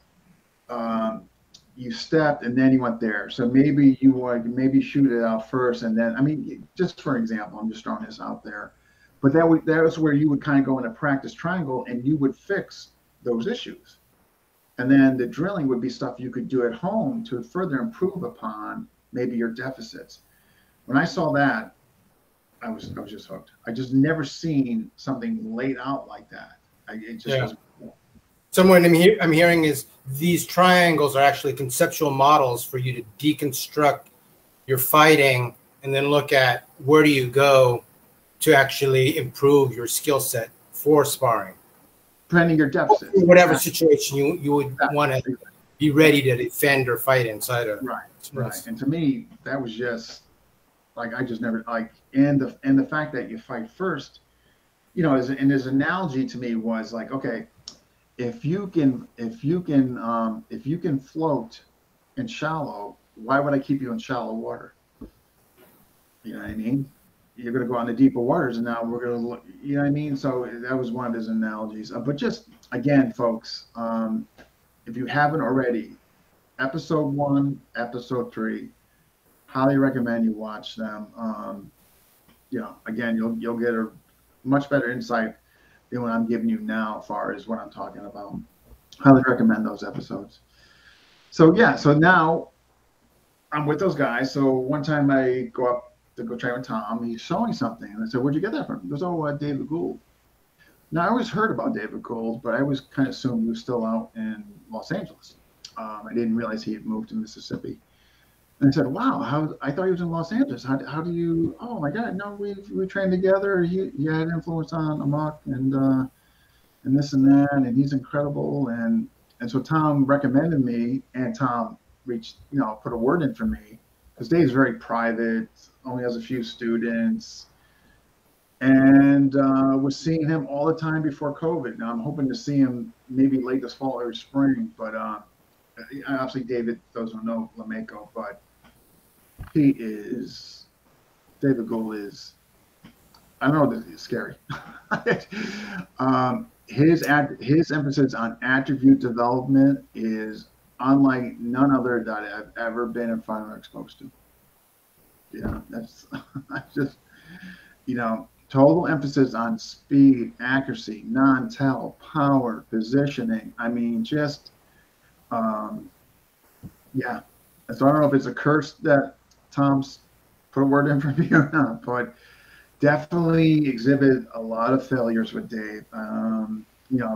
you stepped and then you went there. So maybe you would shoot it out first, and then, I mean, just for example, I'm just throwing this out there. But that was where you would kind of go into practice triangle and you would fix those issues. And then the drilling would be stuff you could do at home to further improve upon maybe your deficits. When I saw that, I was just hooked. I just never seen something laid out like that. It just wasn't cool. So what I'm hearing is these triangles are actually conceptual models for you to deconstruct your fighting and then look at where do you go to actually improve your skill set for sparring. Depending your deficit. Whatever situation you would want to be ready to defend or fight inside of. Right, right. And to me, that was just like, I just never like, and the fact that you fight first, you know, and his analogy to me was like, okay, if you can float in shallow, why would I keep you in shallow water? You know what I mean? You're going to go on the deeper waters, and now we're going to look, you know what I mean? So that was one of his analogies. But just, again, folks, if you haven't already, episode 1, episode 3, highly recommend you watch them. You know, again, you'll get a much better insight than what I'm giving you now as far as what I'm talking about. Highly recommend those episodes. So yeah, so now I'm with those guys. So one time I go up to go train with Tom. He's showing something, and I said, "Where'd you get that from?" He goes, "Oh, David Gould." Now I always heard about David Gould, but I always kind of assumed he was still out in Los Angeles. I didn't realize he had moved to Mississippi. And I said, "Wow, I thought he was in Los Angeles. How do you?" "Oh my God, no, we trained together. He had influence on Amok and this and that, and he's incredible." And so Tom recommended me, and Tom put a word in for me, because Dave's very private, only has a few students, and was seeing him all the time before COVID. Now I'm hoping to see him maybe late this fall or spring, but obviously David, those who know Lameko, but David Gould is, I don't know, this is scary. His emphasis on attribute development is unlike none other that I've ever been in front or exposed to. Yeah, that's just, total emphasis on speed, accuracy, non-tell, power, positioning. I mean, just, yeah. So I don't know if it's a curse that Tom's put a word in for me or not, but definitely exhibit a lot of failures with Dave.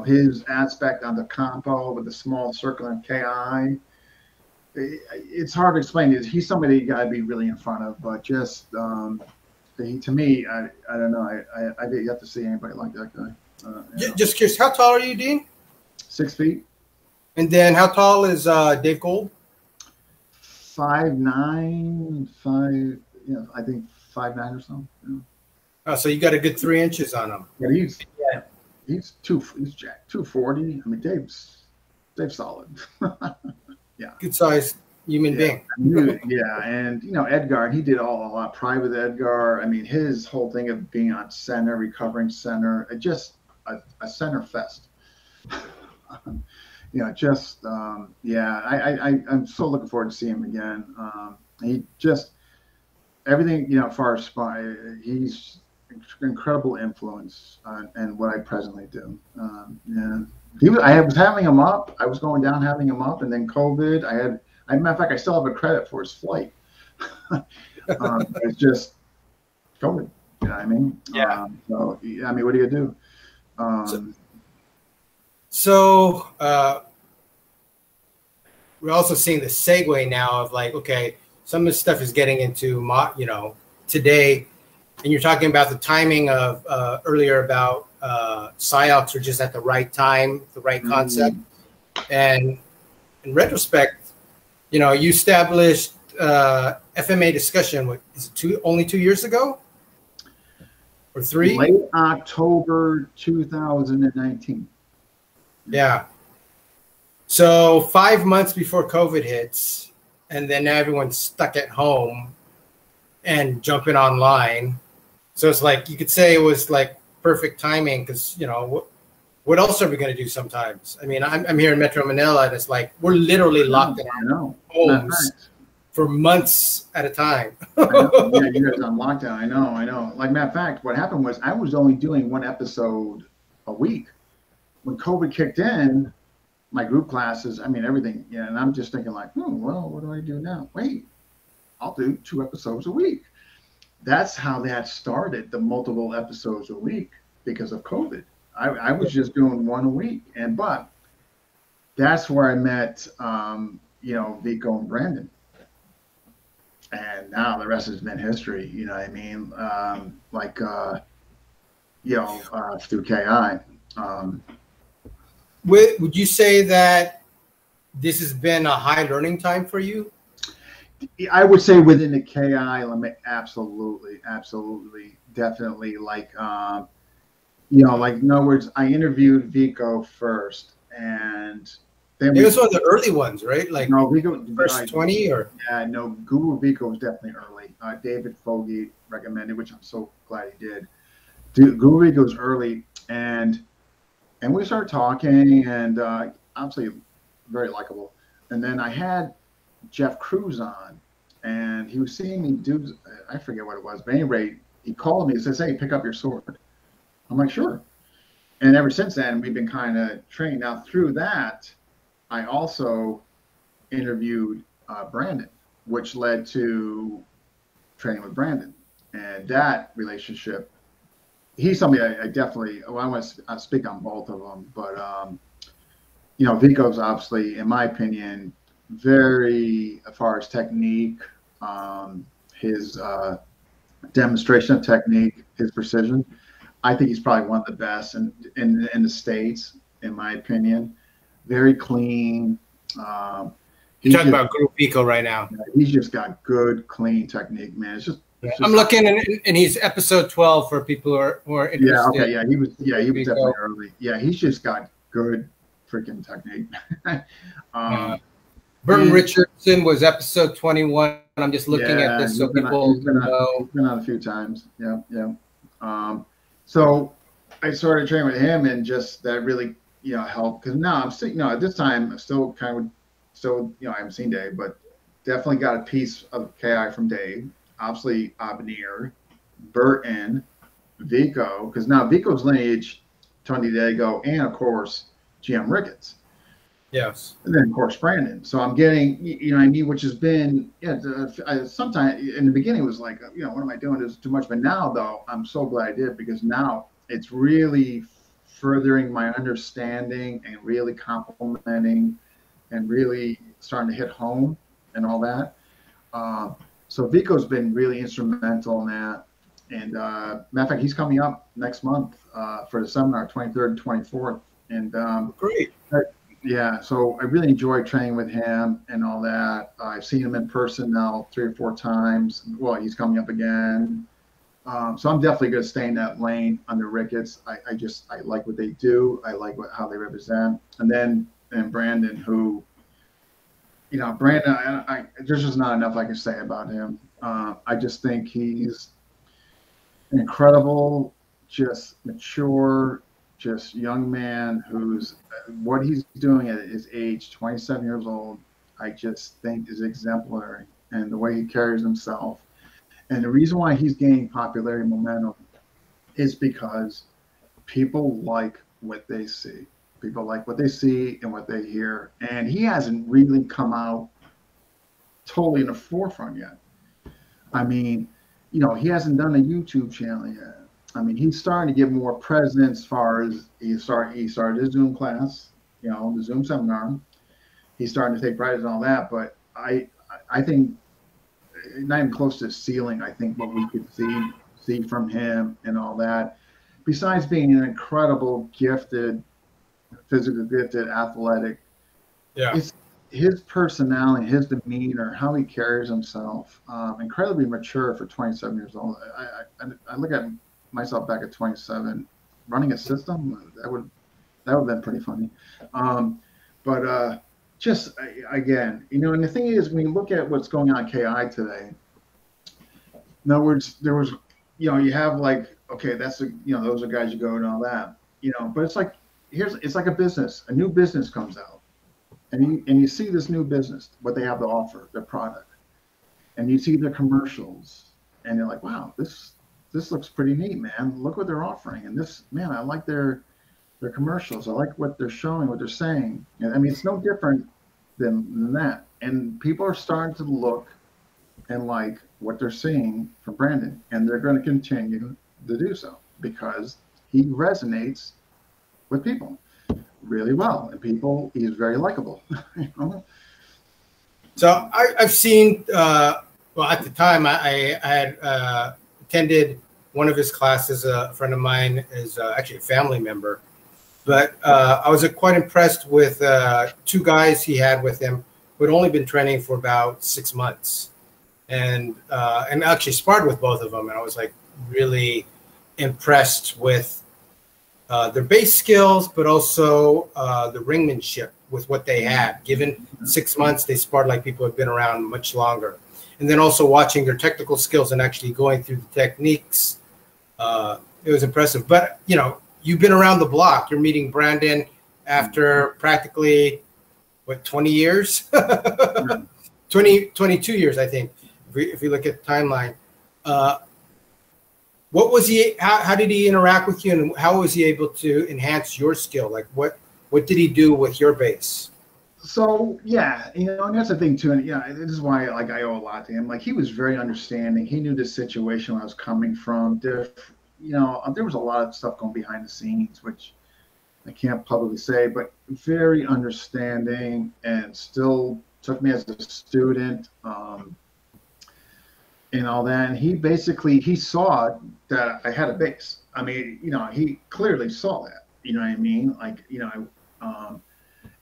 His aspect on the combo with the small circle and KI, it's hard to explain. He's somebody you got to be really in front of, but just to me, I don't know. I get yet to see anybody like that guy. Just curious, how tall are you, Dean? 6 feet. And then how tall is Dave Gould? 5'9", I think 5'9" or something. Yeah. Oh, so you got a good 3 inches on him. Yeah, he's 240. I mean, Dave's solid. Yeah. Good size human being. Yeah, and Edgar, he did a lot private with Edgar. I mean, his whole thing of being on center, recovering center, just a center fest. I'm so looking forward to seeing him again. He just, everything, as far as sparring, he's incredible influence on what I presently do. I was having him up. I was going down having him up, and then COVID. As a matter of fact, I still have a credit for his flight. It's just COVID. You know what I mean? Yeah. So I mean, what are you gonna do? So we're also seeing the segue now of like, okay, some of this stuff is getting into, today. And you're talking about the timing of earlier about psyops are just at the right time, the right concept. And in retrospect, you established FMA Discussion. What is it? Only 2 years ago, or 3? Late October 2019. Yeah. So 5 months before COVID hits, and then everyone's stuck at home and jumping online. So it's like you could say it was like perfect timing because what else are we going to do sometimes? I mean, I'm here in Metro Manila, and it's like we're literally locked in our homes for months at a time. Yeah, you guys on lockdown. I know. Like, matter of fact, what happened was I was only doing 1 episode a week. When COVID kicked in, my group classes, everything, and I'm just thinking like, well, what do I do now? Wait, I'll do 2 episodes a week. That's how that started, the multiple episodes a week because of COVID. I was just doing 1 a week, but that's where I met, Vico and Brandon. And now the rest has been history, you know what I mean? Through KI. Would you say that this has been a high learning time for you? I would say within the KI limit, absolutely, definitely. Like, like in other words, I interviewed Vico first, and then it was one of the early ones, right? Like, no, Vico first 20 or Guru Vico was definitely early. David Fogarty recommended, which I'm so glad he did. Guru Vico was early, and we started talking, and obviously very likable. And then I had Jeff Cruz on, and he was seeing me do, I forget what it was, but anyway, he called me and says, "Hey, pick up your sword." I'm like, "Sure." And ever since then, we've been kind of trained. Now, through that, I also interviewed Brandon, which led to training with Brandon. And that relationship, he's somebody I definitely, I want to speak on both of them, but, Vico's obviously, in my opinion, very, as far as technique, his demonstration of technique, his precision, I think he's probably one of the best in the States, in my opinion. Very clean. You're talking about Guru Vico right now. He's just got good, clean technique, man. It's just I'm looking, and he's episode 12 for people who are interested. Yeah, okay, he was definitely early. Yeah, he's just got good freaking technique. Burton Richardson was episode 21. I'm just looking at this so people know. He's been on a few times. Yeah. So I started training with him, and just that really, helped. Because now I'm still, at this time, I'm still kind of, I haven't seen Dave, but definitely got a piece of KI from Dave. Obviously, Abner, Burton, Vico, because now Vico's lineage, Tony Diego, and of course, GM Ricketts. Yes. And then, of course, Brandon. So I'm getting, which has been, sometimes in the beginning it was like, what am I doing? This is too much. But now, though, I'm so glad I did, because now it's really furthering my understanding and really complementing and really starting to hit home and all that. So Vico's been really instrumental in that. And matter of fact, he's coming up next month for the seminar, 23rd and 24th. And great. Yeah, so I really enjoy training with him and all that. I've seen him in person now 3 or 4 times. Well, he's coming up again. So I'm definitely going to stay in that lane under Ricketts. I like what they do. I like how they represent. And Brandon, who, Brandon, there's just not enough I can say about him. I just think he's an incredible, just mature, just young man who's, what he's doing at his age, 27 years old, I just think is exemplary, and the way he carries himself. And the reason why he's gaining popularity and momentum is because people like what they see. People like what they see and what they hear. And he hasn't really come out totally in the forefront yet. I mean, he hasn't done a YouTube channel yet. I mean, he's starting to get more presence as far as he started his Zoom class, the Zoom seminar. He's starting to take prizes and all that. But I think not even close to the ceiling, I think, what we could see from him and all that. Besides being an incredible, gifted, physical gifted, athletic, it's his personality, his demeanor, how he carries himself, incredibly mature for 27 years old. I look at myself back at 27, running a system, that would have been pretty funny. But just again, you know, and the thing is, when you look at what's going on at KI today, in other words, there was, you know, you have like, okay, that's the, you know, those are guys you go and all that, you know, but it's like, it's like a business, a new business comes out, and you see this new business, what they have to offer, their product, and you see the commercials, and you're like, wow, this looks pretty neat, man. Look what they're offering, and this, man, I like their commercials. I like what they're showing, what they're saying. And I mean, it's no different than that. And people are starting to look and like what they're seeing from Brandon, and they're going to continue to do so because he resonates with people really well, and he's very likable. You know? So I've seen, well, at the time I had attended one of his classes. A friend of mine is actually a family member. But I was quite impressed with two guys he had with him who had only been training for about 6 months, and actually sparred with both of them. And I was like really impressed with their base skills, but also the ringmanship with what they had. Given 6 months, they sparred like people who had been around much longer. And then also watching their technical skills and actually going through the techniques, it was impressive. But, you know, you've been around the block. You're meeting Brandon after practically, what, 20 years? 22 years, I think, if you look at the timeline. What was he, how did he interact with you, and how was he able to enhance your skill? Like, what did he do with your base? So, yeah, you know, and that's the thing, too. And, yeah, this is why, like, I owe a lot to him. Like, he was very understanding. He knew the situation I was coming from. You know, there was a lot of stuff going behind the scenes, which I can't publicly say, but very understanding, and still took me as a student, and all that. And he saw that I had a base. I mean, you know, he clearly saw that, you know what I mean? Like, you know,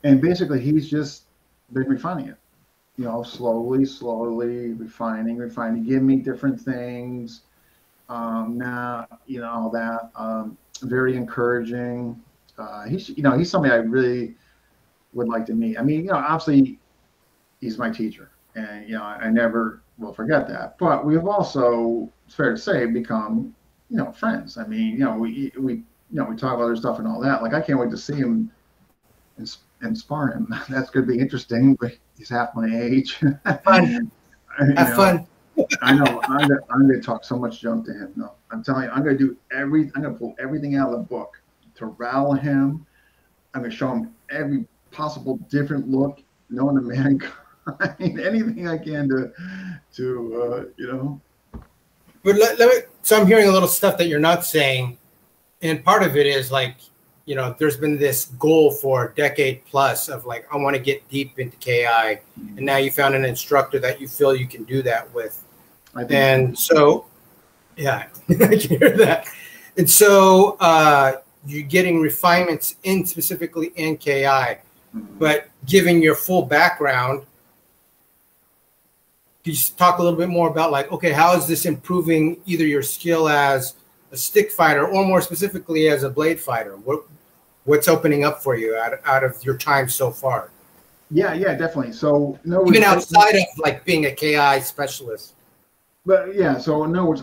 and basically he's just been refining it, you know, slowly refining, give me different things. Now, you know, all that, very encouraging. He's somebody I really would like to meet. I mean, you know, obviously he's my teacher, and, you know, I never will forget that, but we've also, it's fair to say, become, you know, friends. I mean, you know, we talk other stuff and all that. Like, I can't wait to see him and spar him. That's going to be interesting, but he's half my age. Fun. Have fun. I know. I'm going to talk so much junk to him. No, I'm telling you, I'm going to pull everything out of the book to rattle him. I'm going to show him every possible different look, knowing the mankind, anything I can to you know. But let me. So I'm hearing a little stuff that you're not saying, and part of it is like, you know, there's been this goal for a decade plus of like, I want to get deep into KI, and now you found an instructor that you feel you can do that with. And so, yeah, I can hear that. And so you're getting refinements in specifically in KI, but given your full background, can you talk a little bit more about like, okay, how is this improving either your skill as a stick fighter or more specifically as a blade fighter? What's opening up for you out of your time so far? Yeah, definitely. So even outside of like being a KI specialist. But yeah, so in other words,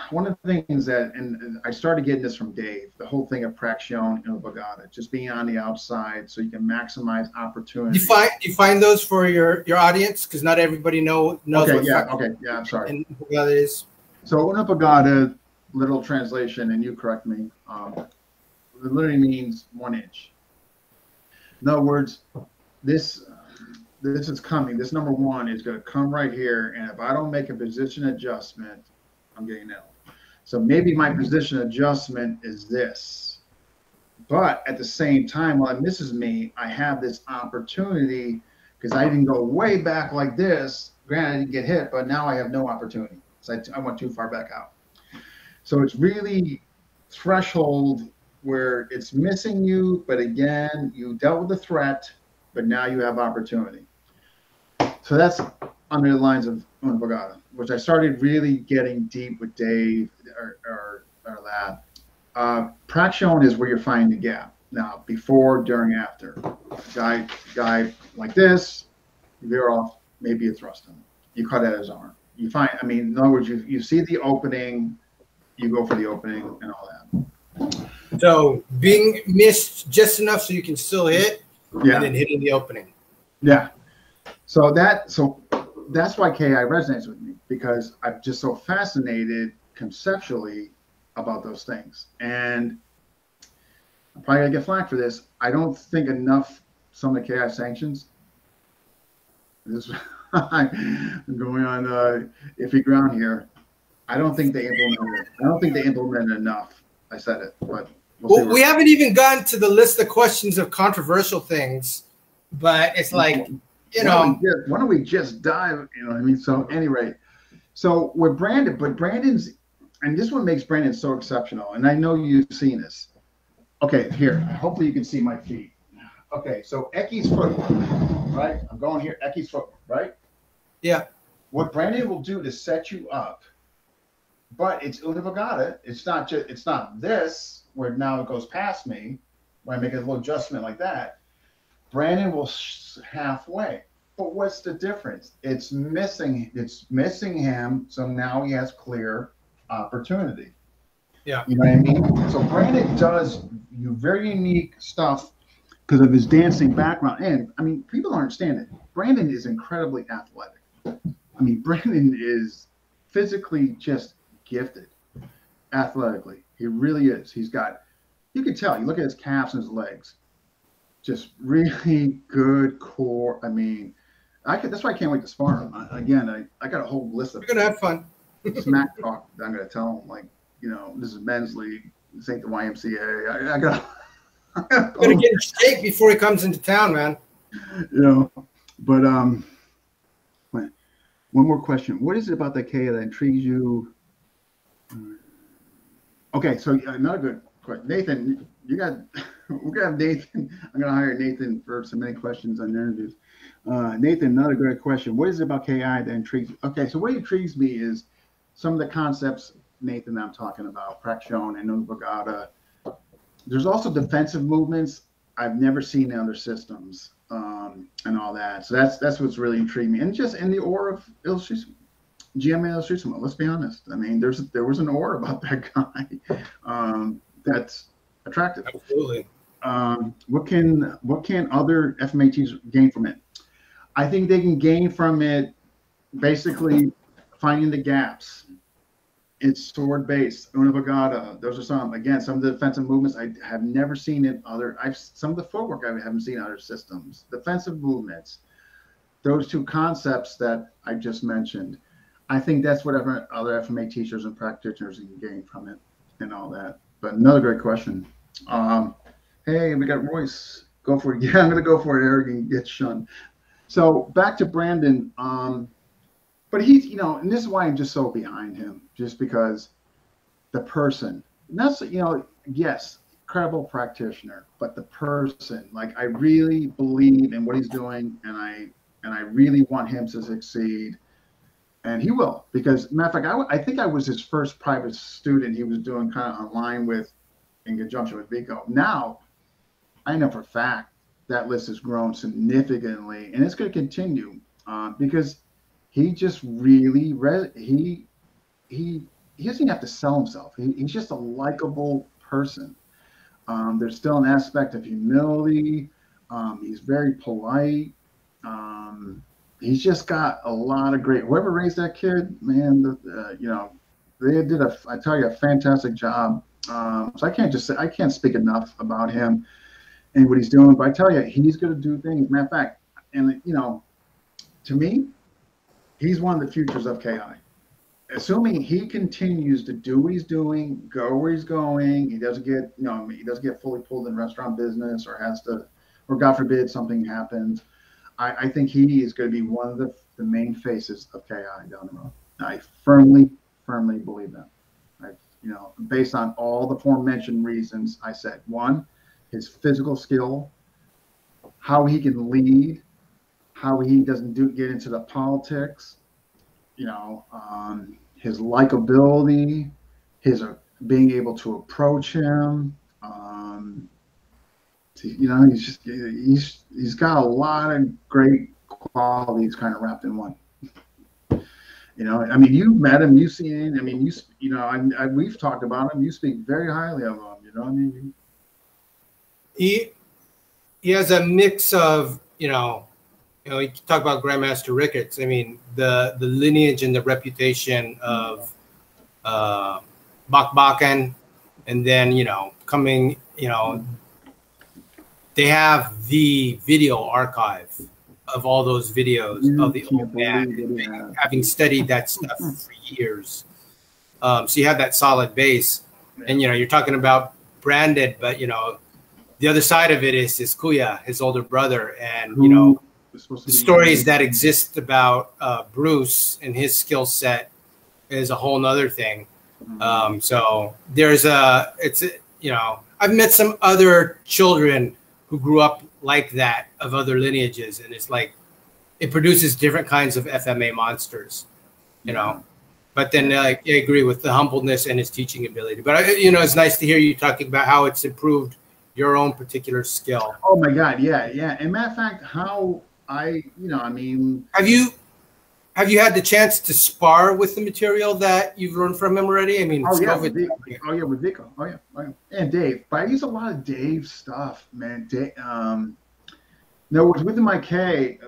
one of the things that, and I started getting this from Dave, the whole thing of traction and Bogata, just being on the outside so you can maximize opportunity. You find those for your audience, because not everybody knows. Okay, I'm sorry. And Bogata is. So Una Bogata, literal translation, and you correct me, it literally means 1 inch. In other words, this is coming. This number 1 is going to come right here, and if I don't make a position adjustment, I'm getting nailed. So maybe my position adjustment is this, but at the same time, while it misses me, I have this opportunity because I didn't go way back like this. Granted, I didn't get hit, but now I have no opportunity. So I went too far back out. So it's really threshold where it's missing you, but again, you dealt with the threat, but now you have opportunity. So that's under the lines of Una Bogata, which I started really getting deep with Dave or that. Traction is where you're finding the gap. Now, before, during, after. Guy like this, you veer off, maybe you thrust him. You cut at his arm. You find, I mean, in other words, you see the opening, you go for the opening and all that. So being missed just enough so you can still hit, yeah, and then hitting the opening. Yeah. So that's why KI resonates with me, because I'm just so fascinated conceptually about those things. And I'm probably gonna get flack for this. I don't think enough some of the KI sanctions. This I'm going on iffy ground here. I don't think they implemented. I don't think they implemented enough. I said it, but well, we haven't even gotten to the list of questions of controversial things, but it's like, you know, why don't we just dive? You know what I mean? So anyway, so with Brandon, but Brandon's, and this one makes Brandon so exceptional. And I know you've seen this. Okay, here. Hopefully you can see my feet. Okay, so Eki's foot, right? I'm going here. Eki's foot, right? Yeah. What Brandon will do to set you up, but it's Una Bogata. It's not just. It's not this where now it goes past me, where I make a little adjustment like that. Brandon will halfway. But what's the difference? It's missing him. So now he has clear opportunity. Yeah. You know what I mean? So Brandon does very unique stuff because of his dancing background. And I mean, people don't understand it. Brandon is incredibly athletic. I mean, Brandon is physically just gifted athletically. He really is. He's got, you can tell, you look at his calves and his legs, just really good core. I mean, that's why I can't wait to spar him. Again, I got a whole list of We're gonna have fun. smack talk that I'm gonna tell him, like, you know, this is men's league, this ain't the YMCA. I got I'm gonna get in shape before he comes into town, man. You know, but one more question. What is it about the K that intrigues you? Okay, so another good question. Nathan, we're gonna have Nathan. I'm gonna hire Nathan for some many questions on the interviews. Nathan, another good question. What is it about KI that intrigues you? Okay, so what intrigues me is some of the concepts, Nathan, that I'm talking about, Traction and Una Bogata. There's also defensive movements I've never seen in other systems, and all that. So that's what's really intrigued me. And just in the aura of illustration, GMA illustration. Let's be honest. I mean, there was an aura about that guy that's attractive. Absolutely. What can other FMA teams gain from it? I think they can gain from it basically finding the gaps. It's sword based. Una Bogata. Those are some of the defensive movements I have never seen in other. Some of the footwork I haven't seen in other systems. Defensive movements. Those two concepts that I just mentioned. I think that's what other FMA teachers and practitioners can gain from it and all that. But another great question. Hey, we got Royce. Go for it. Yeah, I'm going to go for it, Eric, and get shunned. So back to Brandon. But he's, you know, and this is why I'm just so behind him, just because the person, and that's, you know, yes, incredible practitioner, but the person, like, I really believe in what he's doing, and I really want him to succeed. And he will, because matter of fact, I think I was his first private student he was doing kind of online with, in conjunction with Vico. Now, I know for a fact that list has grown significantly, and it's going to continue because he just really, he doesn't have to sell himself. He's just a likable person. There's still an aspect of humility. He's very polite. He's just got a lot of great. Whoever raised that kid, man, you know, they did I tell you, a fantastic job. So I can't speak enough about him and what he's doing. But I tell you, he's going to do things. Matter of fact, and you know, to me, he's one of the futures of KI. Assuming he continues to do what he's doing, go where he's going, he doesn't get fully pulled in restaurant business or has to, or God forbid something happens. I think he is going to be one of the main faces of KI down the road. I firmly believe that. Based on all the aforementioned reasons I said. One, his physical skill, how he can lead, how he doesn't get into the politics, his likability, his being able to approach him. He's got a lot of great qualities kind of wrapped in one. I mean, you've met him, you've seen him. I mean, we've talked about him. You speak very highly of him. I mean, he has a mix of, you talk about Grandmaster Ricketts. I mean, the lineage and the reputation of Bakbakan, and then coming, they have the video archive of all those videos of the old man, having studied that stuff for years. So you have that solid base, and you're talking about Brandon, but the other side of it is Kuya, his older brother, and the stories that exist about Bruce and his skill set is a whole nother thing. So there's I've met some other children who grew up like that of other lineages, and it's like it produces different kinds of FMA monsters, But then I agree with the humbleness and his teaching ability. But it's nice to hear you talking about how it's improved your own particular skill. Oh my God, yeah. And matter of fact, how I mean, have you had the chance to spar with the material that you've learned from him already? I mean, with Vico. Oh yeah, and Dave. But I use a lot of Dave's stuff, man. No, within my K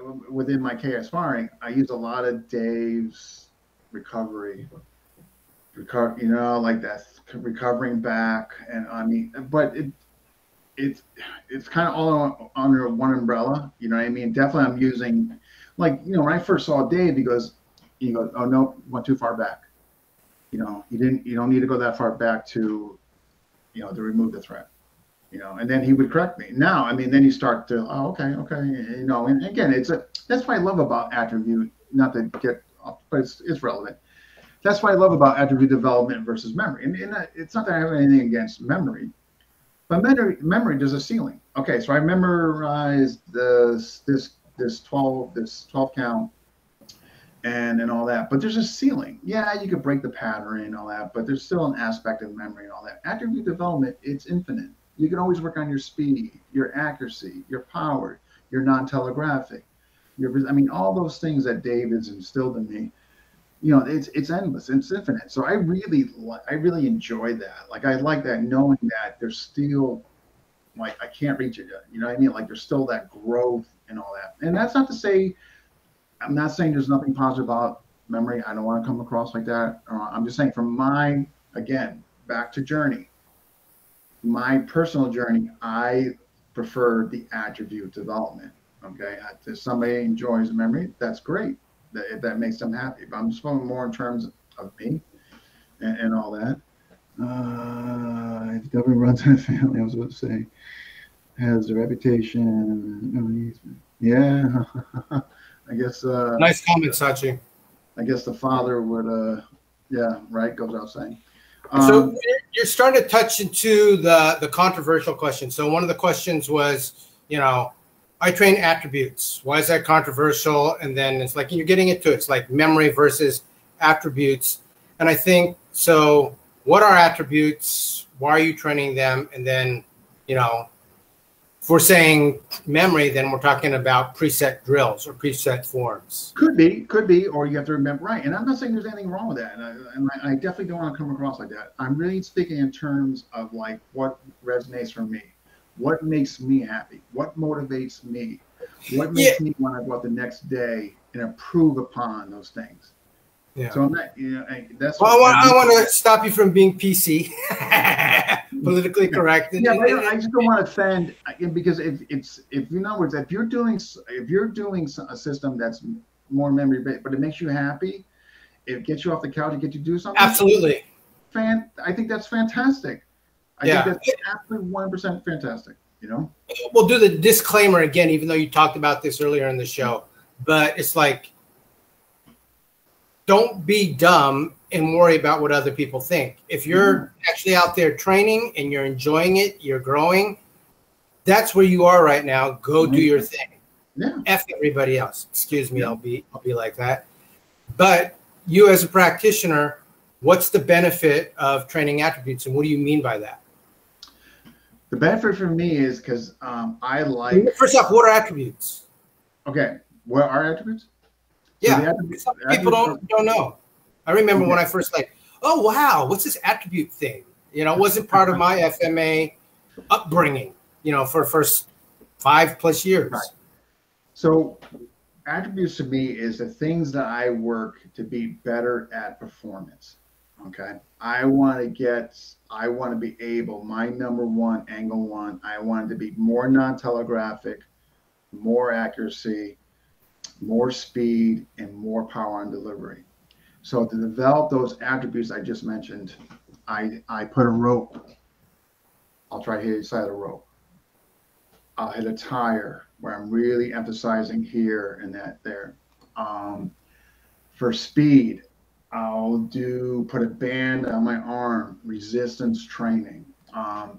sparring, I use a lot of Dave's recovery, like that recovering back, and I mean, but it's kind of all under one umbrella. You know what I mean? Definitely, I'm using. Like, when I first saw Dave, he goes, oh no, went too far back. You don't need to go that far back to remove the threat. And then he would correct me. Now, I mean, then you start to, okay. And again, that's what I love about attribute, not to get off, but it's relevant. That's what I love about attribute development versus memory. And it's not that I have anything against memory, but memory, there's a ceiling. Okay, so I memorized this 12 count and all that, but there's a ceiling. Yeah, you could break the pattern and all that, but there's still an aspect of memory and all that. Attribute development, it's infinite. You can always work on your speed, your accuracy, your power, your non-telegraphic, all those things that Dave has instilled in me. It's endless, it's infinite. So I really enjoy that. Like, I like that, knowing that there's still, like, I can't reach it yet. You know what I mean? Like, there's still that growth and all that. And that's not to say, I'm not saying there's nothing positive about memory. I don't want to come across like that. I'm just saying, from again, back to journey, my personal journey, I prefer the attribute development. Okay, if somebody enjoys memory, that's great. That makes them happy. But I'm just going more in terms of me and all that. If W runs in a family, I was about to say, has the reputation. Yeah, I guess. Nice comment, Sachi. I guess the father would, yeah, right, goes without saying. So you're starting to touch into the controversial question. So one of the questions was, I train attributes. Why is that controversial? And then it's like you're getting into it. It's like memory versus attributes. And I think, so what are attributes? Why are you training them? And then, if we're saying memory, then we're talking about preset drills or preset forms. Could be, or you have to remember, right? And I'm not saying there's anything wrong with that. And I definitely don't want to come across like that. I'm really speaking in terms of like what resonates for me, what makes me happy, what motivates me, what makes me want to go out the next day and improve upon those things. Yeah. So I'm not, that's. Well, I want to stop you from being PC, politically correct. Yeah, but I just don't want to offend, because if in other words, if you're doing a system that's more memory based, but it makes you happy, it gets you off the couch, it gets you to do something. Absolutely. I think that's fantastic. I think that's absolutely 100% fantastic. you know? We'll do the disclaimer again, even though you talked about this earlier in the show, but it's like, don't be dumb and worry about what other people think. If you're actually out there training and you're enjoying it, you're growing, that's where you are right now. Go do your thing. Yeah. F everybody else. Excuse me, I'll be like that. But you as a practitioner, what's the benefit of training attributes, and what do you mean by that? The benefit for me is because I like. First off, what are attributes? Okay, what are attributes? Yeah, some people don't know. I remember when I first oh wow, what's this attribute thing? You know, it wasn't part of my FMA upbringing. You know, for the first 5+ years. Right. So, attributes to me is the things that I work to be better at performance. Okay, I want to be able, my number one, angle one, I want it to be more non-telegraphic, more accuracy, more speed, and more power on delivery. So to develop those attributes I just mentioned, I put a rope. I'll try to hit the side of the rope. I'll hit a tire where I'm really emphasizing here and that there. For speed, I'll put a band on my arm, resistance training.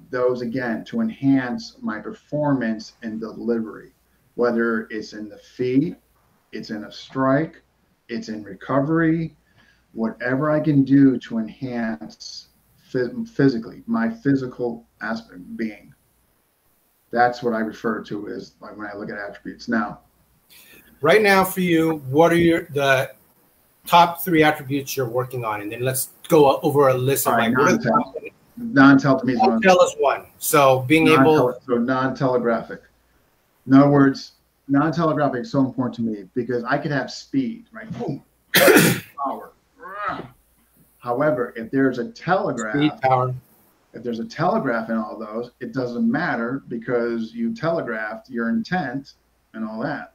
Those again to enhance my performance and delivery, whether it's in the feed, it's in a strike, it's in recovery, whatever I can do to enhance physically, my physical aspect being. That's what I refer to as like when I look at attributes. Now, right now for you, what are the top 3 attributes you're working on? And then let's go over a list of non-tel to me is one. Non-tel is one. So being able. So non-telegraphic. In other words, non-telegraphic is so important to me because I could have speed, right? Boom, power. However, if there's a telegraph, speed, power. If there's a telegraph in all those, it doesn't matter because you telegraphed your intent and all that.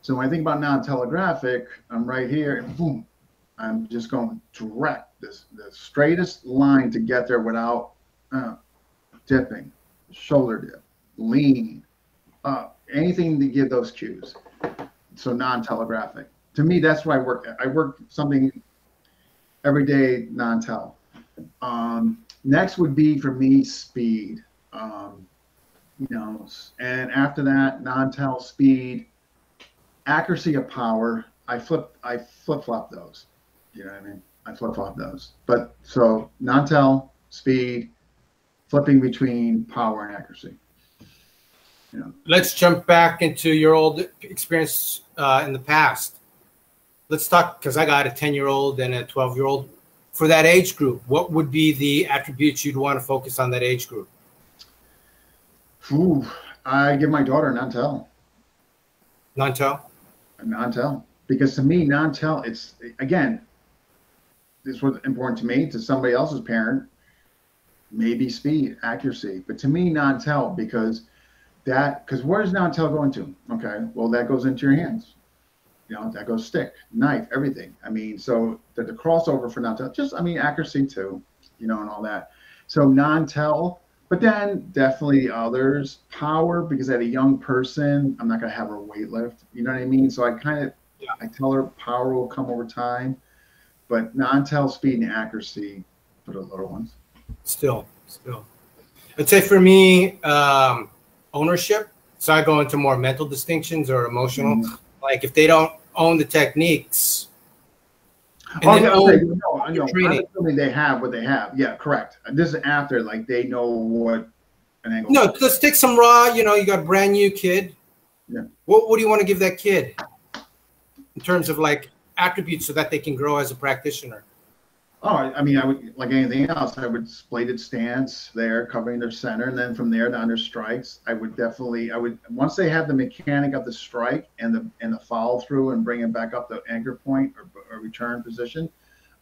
So when I think about non-telegraphic, I'm right here and boom, I'm just going direct, the straightest line to get there without dipping, shoulder dip, lean, up, anything to give those cues. So non-telegraphic. To me, that's what I work at. I work something every day, non-tel. Next would be for me speed, you know, and after that, non-tel, speed, accuracy of power. I flip-flop those. You know what I mean? I flip-flop those. But so non-tel, speed, flipping between power and accuracy. You know. Let's jump back into your old experience in the past. Let's talk, because I got a 10-year-old and a 12-year-old. For that age group, what would be the attributes you'd want to focus on that age group? Ooh, I give my daughter non-tel. Non-tel? Non-tel. Because to me, non-tel, it's, again, this was important to me, to somebody else's parent, maybe speed, accuracy. But to me, non-tel, because where does non-tel go into? Okay, well, that goes into your hands. You know, that goes stick, knife, everything. I mean, so the crossover for non-tel, just, I mean, accuracy too, you know, and all that. So non-tel, but then definitely others. Power, because at a young person, I'm not going to have her weight lift. You know what I mean? So I kind of, I tell her power will come over time, but non-tel, speed, and accuracy for the little ones. Still. I'd say for me, ownership. So I go into more mental distinctions or emotional. Mm-hmm. Like if they don't own the techniques. I know. I'm assuming they have what they have. Yeah, correct. This is after, like, they know what an angle. No, let's take some raw. You know, you got a brand new kid. Yeah. What do you want to give that kid in terms of like attributes so that they can grow as a practitioner? Oh, I mean, I would, like anything else, I would plated stance there, covering their center, and then from there to under strikes. I would once they have the mechanic of the strike and the follow through and bring it back up the anchor point or return position,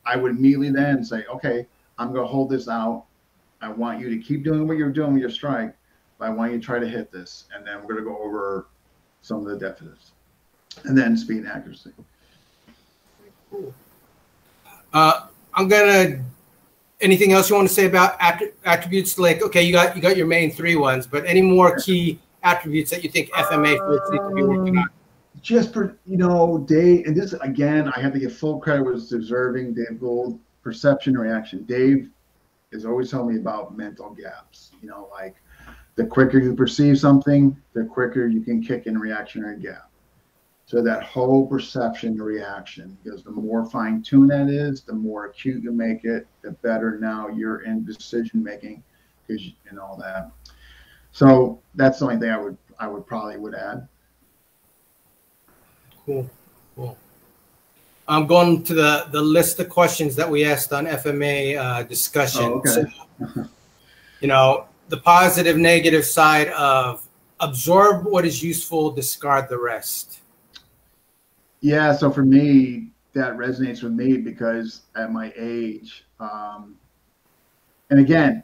I would immediately then say, okay, I'm going to hold this out. I want you to keep doing what you're doing with your strike, but I want you to try to hit this, and then we're going to go over some of the deficits, and then speed and accuracy. Cool. I'm going to anything else you want to say about attributes? Like, okay, you got your main 3 ones, but any more key attributes that you think FMA folks need to be working on? Just Dave, and this again, I have to give full credit was deserving. Dave Gould, perception, reaction. Dave is always telling me about mental gaps. Like the quicker you perceive something, the quicker you can kick in a reactionary gap. So that whole perception to reaction, because the more fine-tuned that is, the more acute you make it, the better now you're in decision making, and all that. So that's the only thing I would probably add. Cool. I'm going to the list of questions that we asked on FMA discussion. Oh, okay. So, the positive, negative side of absorb what is useful, discard the rest. Yeah, so for me, that resonates with me because at my age, and again,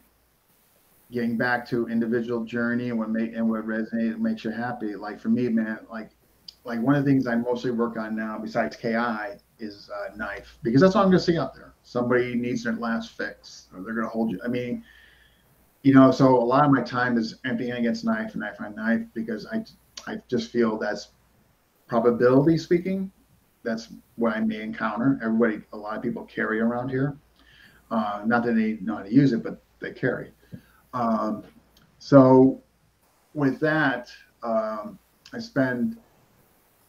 getting back to individual journey and what resonates and makes you happy. Like for me, man, like one of the things I mostly work on now, besides KI, is knife, because that's what I'm going to see out there. Somebody needs their last fix, or they're going to hold you. I mean, so a lot of my time is emptying against knife and knife on knife, because I just feel that's probability speaking. That's what I may encounter. A lot of people carry around here. Not that they know how to use it, but they carry. So with that, I spend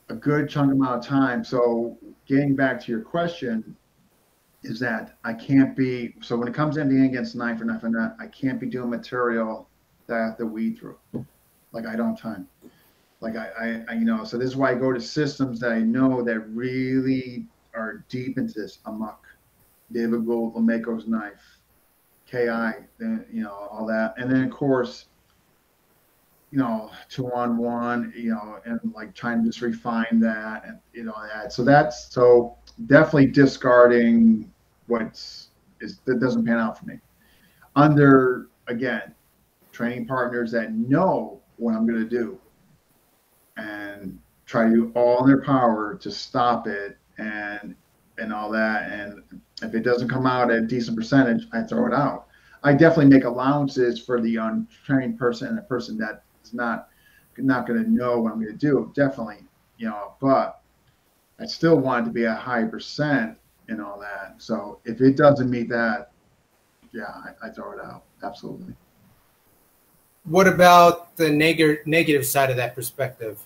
a good chunk amount of time. So getting back to your question is that I can't be, so when it comes to emptying against knife or knife and nut, I can't be doing material that I have to weed through. Like I don't have time. Like I so this is why I go to systems that I know that really are deep into this amok. David Gould, Lameco's knife, KI, then all that, and then of course, 2-on-1, and like trying to just refine that and that. So definitely discarding that doesn't pan out for me. Under again, training partners that know what I'm going to do, and try to do all in their power to stop it and all that. And if it doesn't come out at a decent percentage, I throw it out. I definitely make allowances for the untrained person and a person that is not going to know what I'm going to do. Definitely, but I still want it to be a high percent and all that. So if it doesn't meet that, yeah, I throw it out. Absolutely. What about the negative side of that perspective?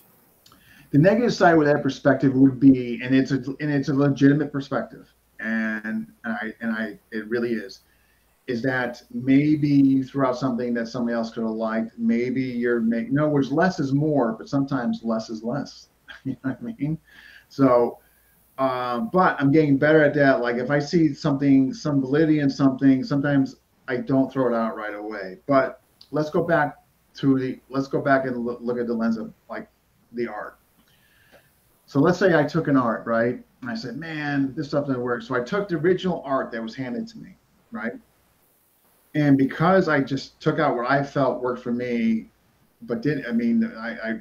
The negative side with that perspective would be, and it's a legitimate perspective, and it really is that maybe you threw out something that somebody else could have liked. Maybe you're making, whereas less is more, but sometimes less is less. You know what I mean? So, but I'm getting better at that. Like if I see some validity in something, sometimes I don't throw it out right away. But let's go back and look at the lens of like the art. So let's say I took an art, right? And I said, man, this stuff doesn't work. So I took the original art that was handed to me, right? And because I just took out what I felt worked for me, but didn't, I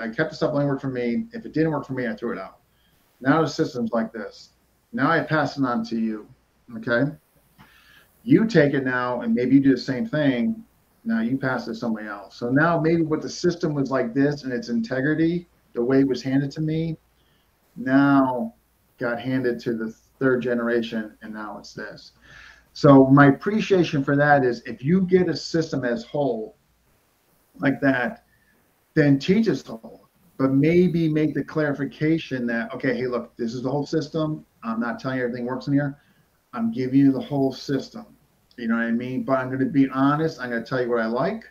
kept the stuff that only worked for me. If it didn't work for me, I threw it out. Now the system's like this. Now I pass it on to you, okay? You take it now, and maybe you do the same thing. Now you pass it to somebody else. So now maybe what the system was like this and its integrity, the way it was handed to me, now got handed to the third generation, and now it's this. So my appreciation for that is if you get a system as whole like that, then teach us the whole, but maybe make the clarification that, okay, hey, look, this is the whole system. I'm not telling you everything works in here. I'm giving you the whole system. You know what I mean? But I'm going to be honest. I'm going to tell you what I like,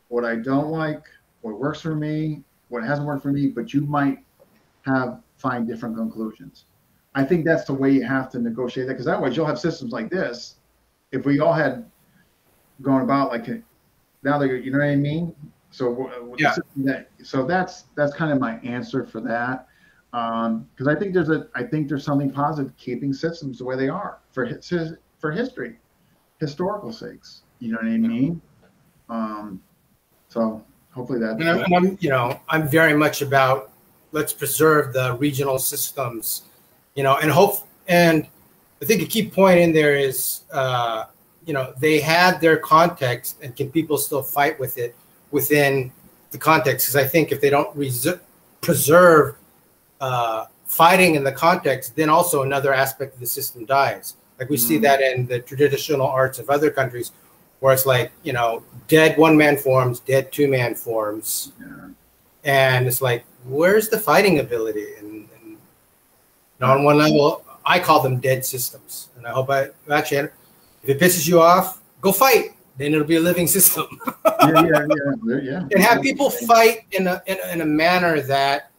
what I don't like, what works for me, what hasn't worked for me, but you might find different conclusions. I think that's the way you have to negotiate that, because otherwise you'll have systems like this. If we all had gone about like now, you know what I mean? So yeah. So that's kind of my answer for that, because I think there's something positive keeping systems the way they are for history, historical sakes. You know what I mean? So hopefully that. And I'm very much about let's preserve the regional systems, and I think a key point in there is, you know, they had their context, and can people still fight with it within the context? Because I think if they don't preserve fighting in the context, then also another aspect of the system dies. Like we see that in the traditional arts of other countries, where it's like, you know, dead one-man forms, dead two-man forms. Yeah. And it's like, where's the fighting ability? And on one level, I call them dead systems. And I hope actually, if it pisses you off, go fight. Then it'll be a living system. Yeah. And have people fight in a manner that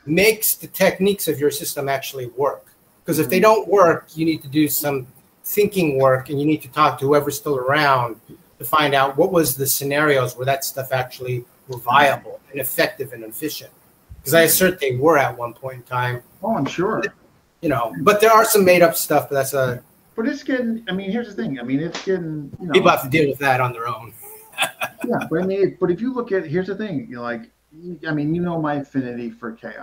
makes the techniques of your system actually work. Because if they don't work, you need to do some thinking work, and you need to talk to whoever's still around to find out what was the scenarios where that stuff actually were viable and effective and efficient. Because I assert they were at one point in time. Oh, I'm sure. You know, but there are some made up stuff, but that's a... But it's getting, I mean, here's the thing. I mean, it's getting, you know... People have to deal with that on their own. Yeah, but I mean, but if you look at, here's the thing, you know, like, I mean, you know my affinity for KI.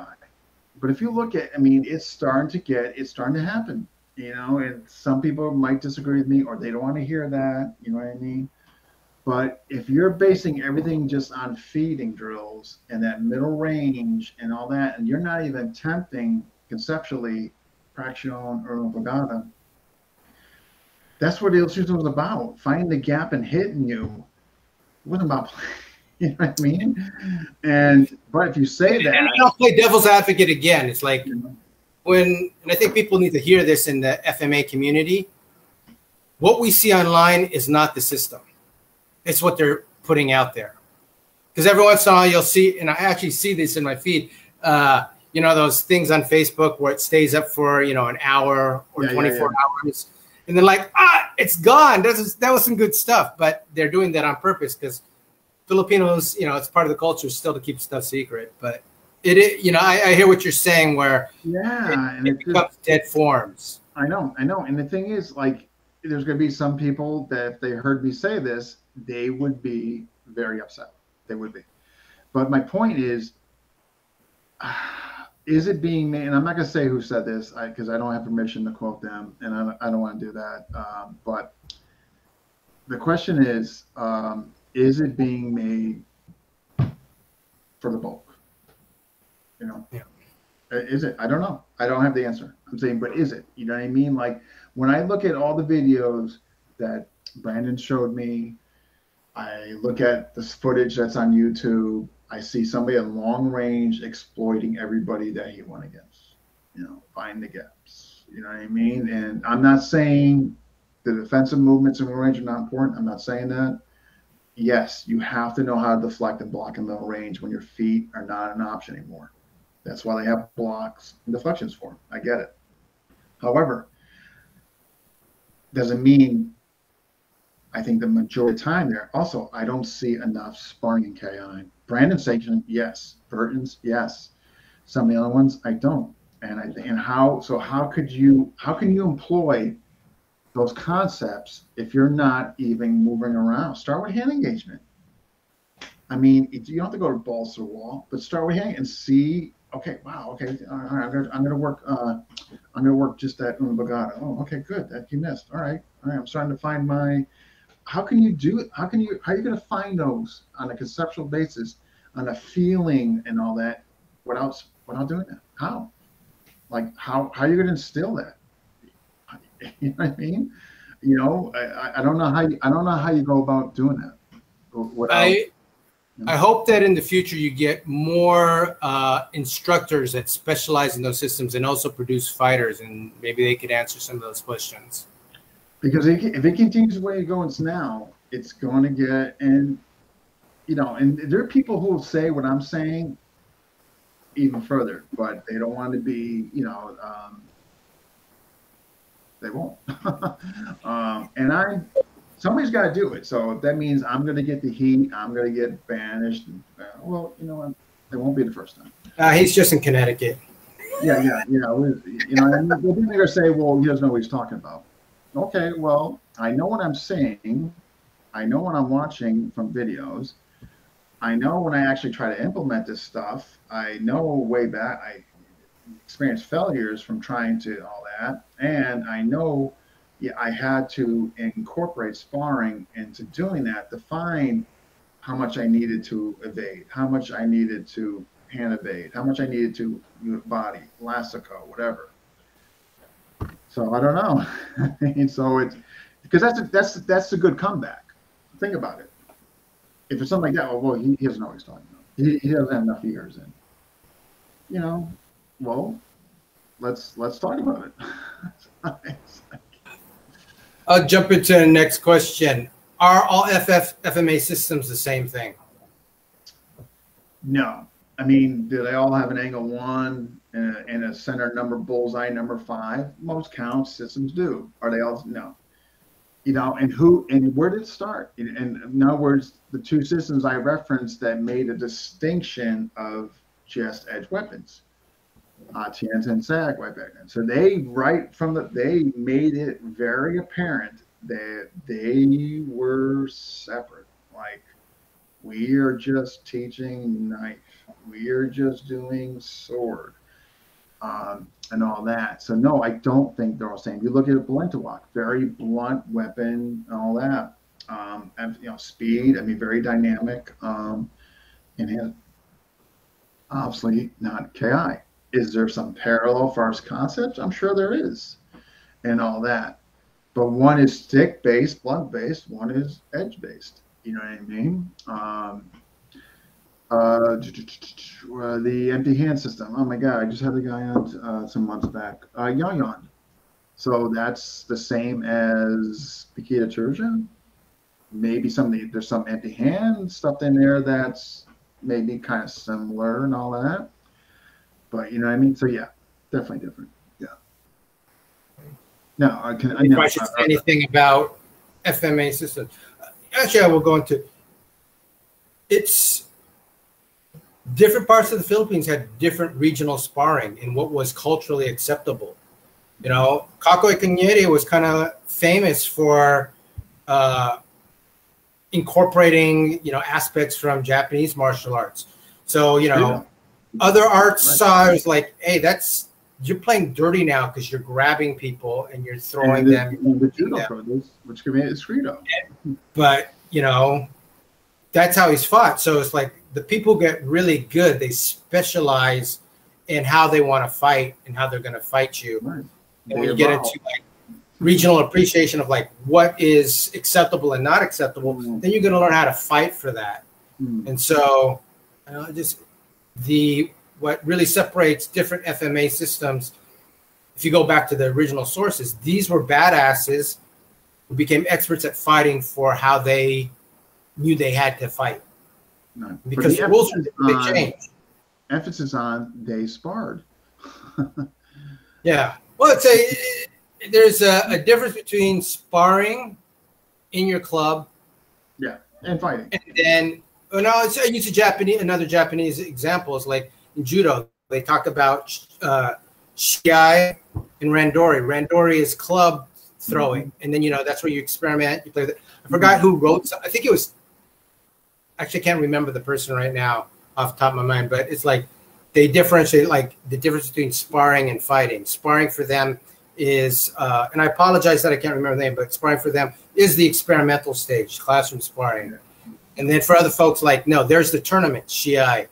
But if you look at, I mean, it's starting to happen, you know, and some people might disagree with me, or they don't want to hear that, you know what I mean? But if you're basing everything just on feeding drills and that middle range and all that, and you're not even attempting conceptually traction or Bogata, that's what the illustration was about. Finding the gap and hitting you. It wasn't about playing. You know what I mean? But if you say that, and I'll play devil's advocate again. It's like and I think people need to hear this in the FMA community. What we see online is not the system. It's what they're putting out there. Because every once in a while you'll see, and I actually see this in my feed, you know, those things on Facebook where it stays up for, you know, an hour or 24 hours. And then like, it's gone. That was some good stuff. But they're doing that on purpose because Filipinos, you know, it's part of the culture still to keep stuff secret. But you know, I hear what you're saying where it becomes dead forms. I know. And the thing is, like, there's going to be some people that if they heard me say this, they would be very upset. They would be. But my point is it being made? And I'm not going to say who said this because I don't have permission to quote them, and I don't want to do that. But the question is it being made for the bulk? You know? Yeah. Is it? I don't know. I don't have the answer. I'm saying, but is it? You know what I mean? Like when I look at all the videos that Brandon showed me, I look at this footage that's on YouTube, I see somebody at long range exploiting everybody that he went against, you know, find the gaps, you know what I mean? And I'm not saying the defensive movements in long range are not important. I'm not saying that. Yes, you have to know how to deflect and block in low range when your feet are not an option anymore. That's why they have blocks and deflections for them. I get it. However, doesn't mean I think the majority of the time there. Also, I don't see enough sparring in KI. Brandon Station, yes. Burton's, yes. Some of the other ones, I don't. And how can you employ those concepts if you're not even moving around? Start with hand engagement. I mean, you don't have to go to balls to the wall, but start with hand and see. Okay, wow. Okay, all right. I'm gonna work. I'm gonna work just that Bogata. Oh, okay, good. That you missed. All right. I'm starting to find my. How can you do it? How are you going to find those on a conceptual basis, on a feeling and all that, without doing that? How? Like how are you going to instill that? You know what I mean? You know, I don't know how you go about doing that. I hope that in the future you get more instructors that specialize in those systems and also produce fighters, and maybe they could answer some of those questions. Because if it continues the way it goes now, it's going to get, and you know, and there are people who will say what I'm saying even further, but they don't want to be, you know, they won't. And somebody's got to do it. So if that means I'm going to get the heat, I'm going to get banished. Well, you know what? It won't be the first time. He's just in Connecticut. Yeah. You know, and they're going to say, well, he doesn't know what he's talking about. Okay, well, I know what I'm saying. I know what I'm watching from videos. I know when I actually try to implement this stuff. I know way back. experienced failures from trying to all that, and I know, yeah, I had to incorporate sparring into doing that to find how much I needed to evade, how much I needed to hand evade, how much I needed to body, lasso, whatever. So I don't know. And so it's because that's a good comeback. Think about it. If it's something like that, well, he doesn't know what he's talking about. He doesn't have enough years in. You know, well, let's talk about it. I'll jump into the next question. Are all FMA systems the same thing? No. I mean, do they all have an angle 1 and a center number bullseye number 5? Most count systems do. Are they all? No. You know, and where did it start? And in other words, the two systems I referenced that made a distinction of just edge weapons, TNs and SAG weapons. So they they made it very apparent that they were separate. Like, we are just teaching knife. We are just doing sword, and all that. So no, I don't think they're all the same. You look at a Balintawak, very blunt weapon, and all that. And, you know, speed. I mean, very dynamic. And has obviously not KI. Is there some parallel for our concepts? I'm sure there is, and all that. But one is stick-based, blunt-based. One is edge-based. You know what I mean? The empty hand system. Oh my God, I just had the guy on some months back. Yon. So that's the same as Bikita Turja. Maybe there's some empty hand stuff in there that's maybe kind of similar and all that. But you know what I mean? So yeah, definitely different. Yeah. No, I can. If I should say anything about FMA systems, actually, I will go into. It's different parts of the Philippines had different regional sparring in what was culturally acceptable. You know, Cacoy Cañete was kind of famous for incorporating, you know, aspects from Japanese martial arts. So, you know, other arts saw it was like, hey, you're playing dirty now because you're grabbing people and you're throwing them. The judo brothers, which can be Escrito. But, you know, that's how he's fought. So it's like the people get really good. They specialize in how they want to fight and how they're going to fight you. Right. And when you get into like regional appreciation of like what is acceptable and not acceptable, then you're going to learn how to fight for that. And so, you know, what really separates different FMA systems, if you go back to the original sources, these were badasses who became experts at fighting for how they knew they had to fight. No. Because the rules they changed. Emphasis on they sparred. Yeah. Well, there's a difference between sparring in your club, and fighting, and then I use another Japanese example is like in judo. They talk about shiai and randori. Randori is club throwing, and then that's where you experiment. You play with it. I forgot who wrote. I think it was. Actually, I can't remember the person right now off the top of my mind, but it's like they differentiate like the difference between sparring and fighting. Sparring for them is, and I apologize that I can't remember the name, but sparring for them is the experimental stage, classroom sparring. And then for other folks, like, no, there's the tournament, shiai.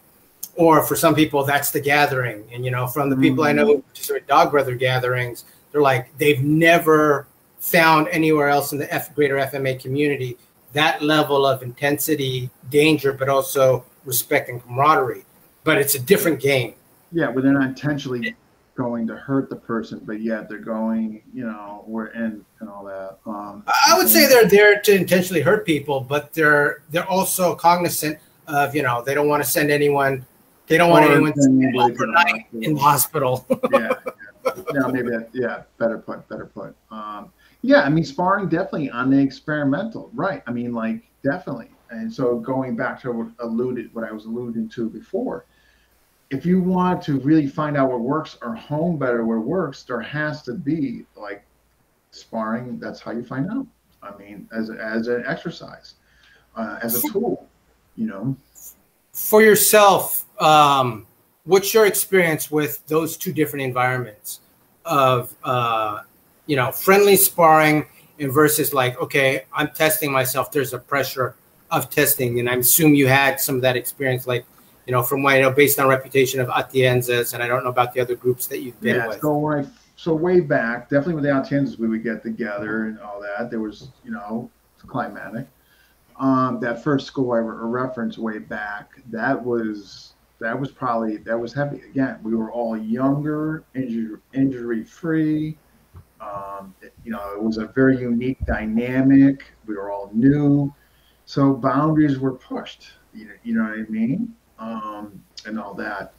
Or for some people, that's the gathering. And, from the people I know who participate in Dog Brother gatherings, they're like, they've never found anywhere else in the greater FMA community that level of intensity, danger, but also respect and camaraderie. But it's a different game. Yeah, but they're not intentionally going to hurt the person, but yet they're going, we're in and all that. I would say they're there to intentionally hurt people, but they're also cognizant of, they don't want to send anyone. They don't want anyone to spend overnight in the hospital. Better put. Yeah, I mean, sparring definitely on the experimental, right? I mean, like, definitely. And so going back to what I was alluding to before, if you want to really find out what works or hone better what works, there has to be like sparring. That's how you find out. I mean, as an exercise, as a tool, For yourself, what's your experience with those two different environments of, friendly sparring and versus like, okay, I'm testing myself. There's a pressure of testing. And I assume you had some of that experience, like, from what I know, based on reputation of Atienzas, and I don't know about the other groups that you've been with. So way back, definitely with the Atienzas, we would get together and all that. There was, climatic. That first school I referenced way back, that was heavy. Again, we were all younger, injury free. It was a very unique dynamic. We were all new, so boundaries were pushed. You know what I mean, and all that.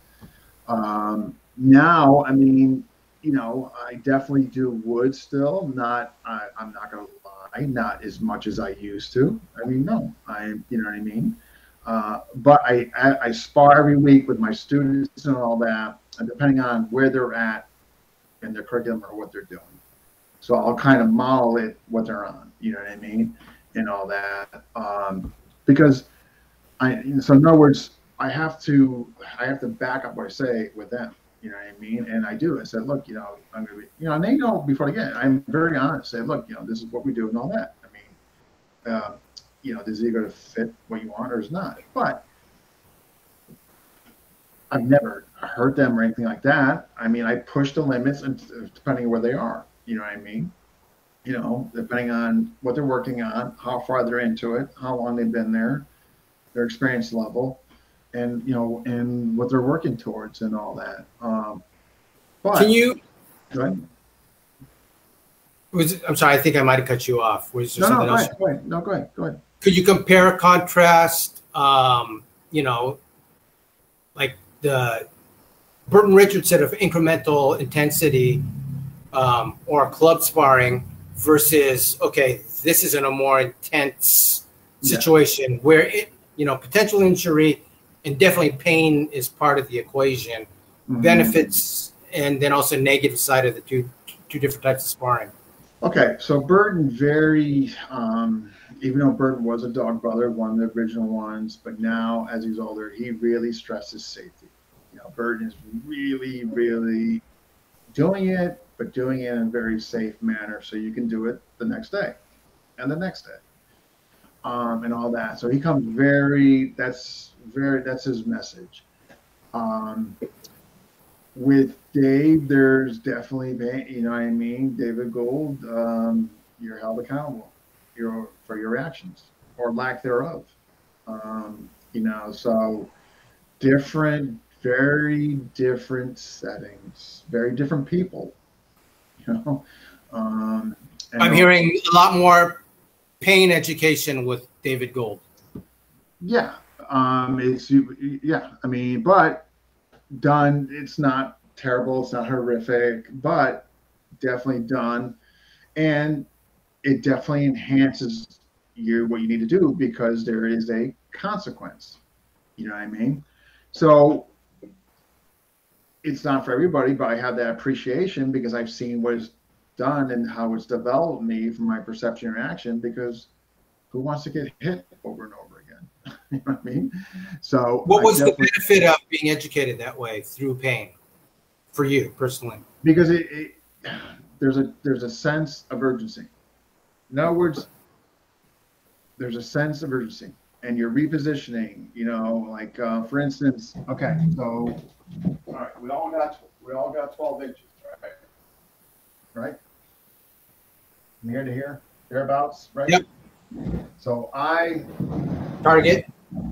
Now, I mean, I definitely do wood still. I'm not gonna lie, not as much as I used to. I mean, no, you know what I mean. But I spar every week with my students and all that, and depending on where they're at in their curriculum or what they're doing. So I'll kind of model it what they're on, you know what I mean, and all that. Because so in other words, I have to back up what I say with them, you know what I mean? And I do. I said, look, I'm gonna be, and they know before they get it. I'm very honest. Say, look, this is what we do and all that. I mean, this is either going to fit what you want or it's not. But I've never hurt them or anything like that. I mean, I push the limits and depending on where they are. You know what I mean? Depending on what they're working on, how far they're into it, how long they've been there, their experience level, and and what they're working towards and all that. But can you? Go ahead. I'm sorry, I think I might have cut you off. Was there something else? Go ahead. No, go ahead. Could you compare or contrast, like the Burton Richardson of incremental intensity or club sparring versus, okay, this is in a more intense situation where potential injury and definitely pain is part of the equation, benefits, and then also negative side of the two different types of sparring. Okay, so Burton even though Burton was a dog brother, one of the original ones, but now as he's older, he really stresses safety. Burton is really, really doing it, but doing it in a very safe manner so you can do it the next day and the next day, and all that. So he comes that's his message. With Dave, there's definitely, what I mean, David Gould, you're held accountable for your actions or lack thereof. So very different settings, very different people. I'm hearing a lot more pain education with David Gould. Yeah, I mean, but done. It's not terrible. It's not horrific, but definitely done, and it definitely enhances what you need to do because there is a consequence. You know what I mean? So it's not for everybody, but I have that appreciation because I've seen what is done and how it's developed me from my perception and action. Because who wants to get hit over and over again? You know what I mean? So what was the benefit of being educated that way through pain for you personally? Because there's a sense of urgency. In other words, there's a sense of urgency, and you're repositioning. Like for instance, okay, so all right, we all got 12 inches, right? From here to here, thereabouts, right? Yep. So I target.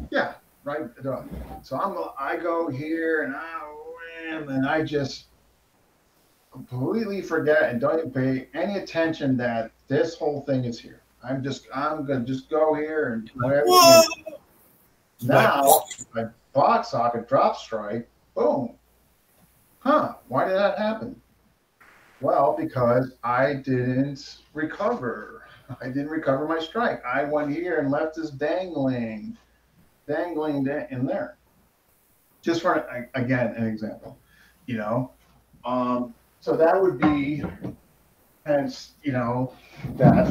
Yeah, right. So I go here and I just completely forget and don't even pay any attention that this whole thing is here. I'm gonna just go here and whatever. Now my box socket drop strike, boom. Why did that happen? Well, because I didn't recover. I didn't recover my strike. I went here and left this dangling in there. Just for again an example, So that would be, hence, that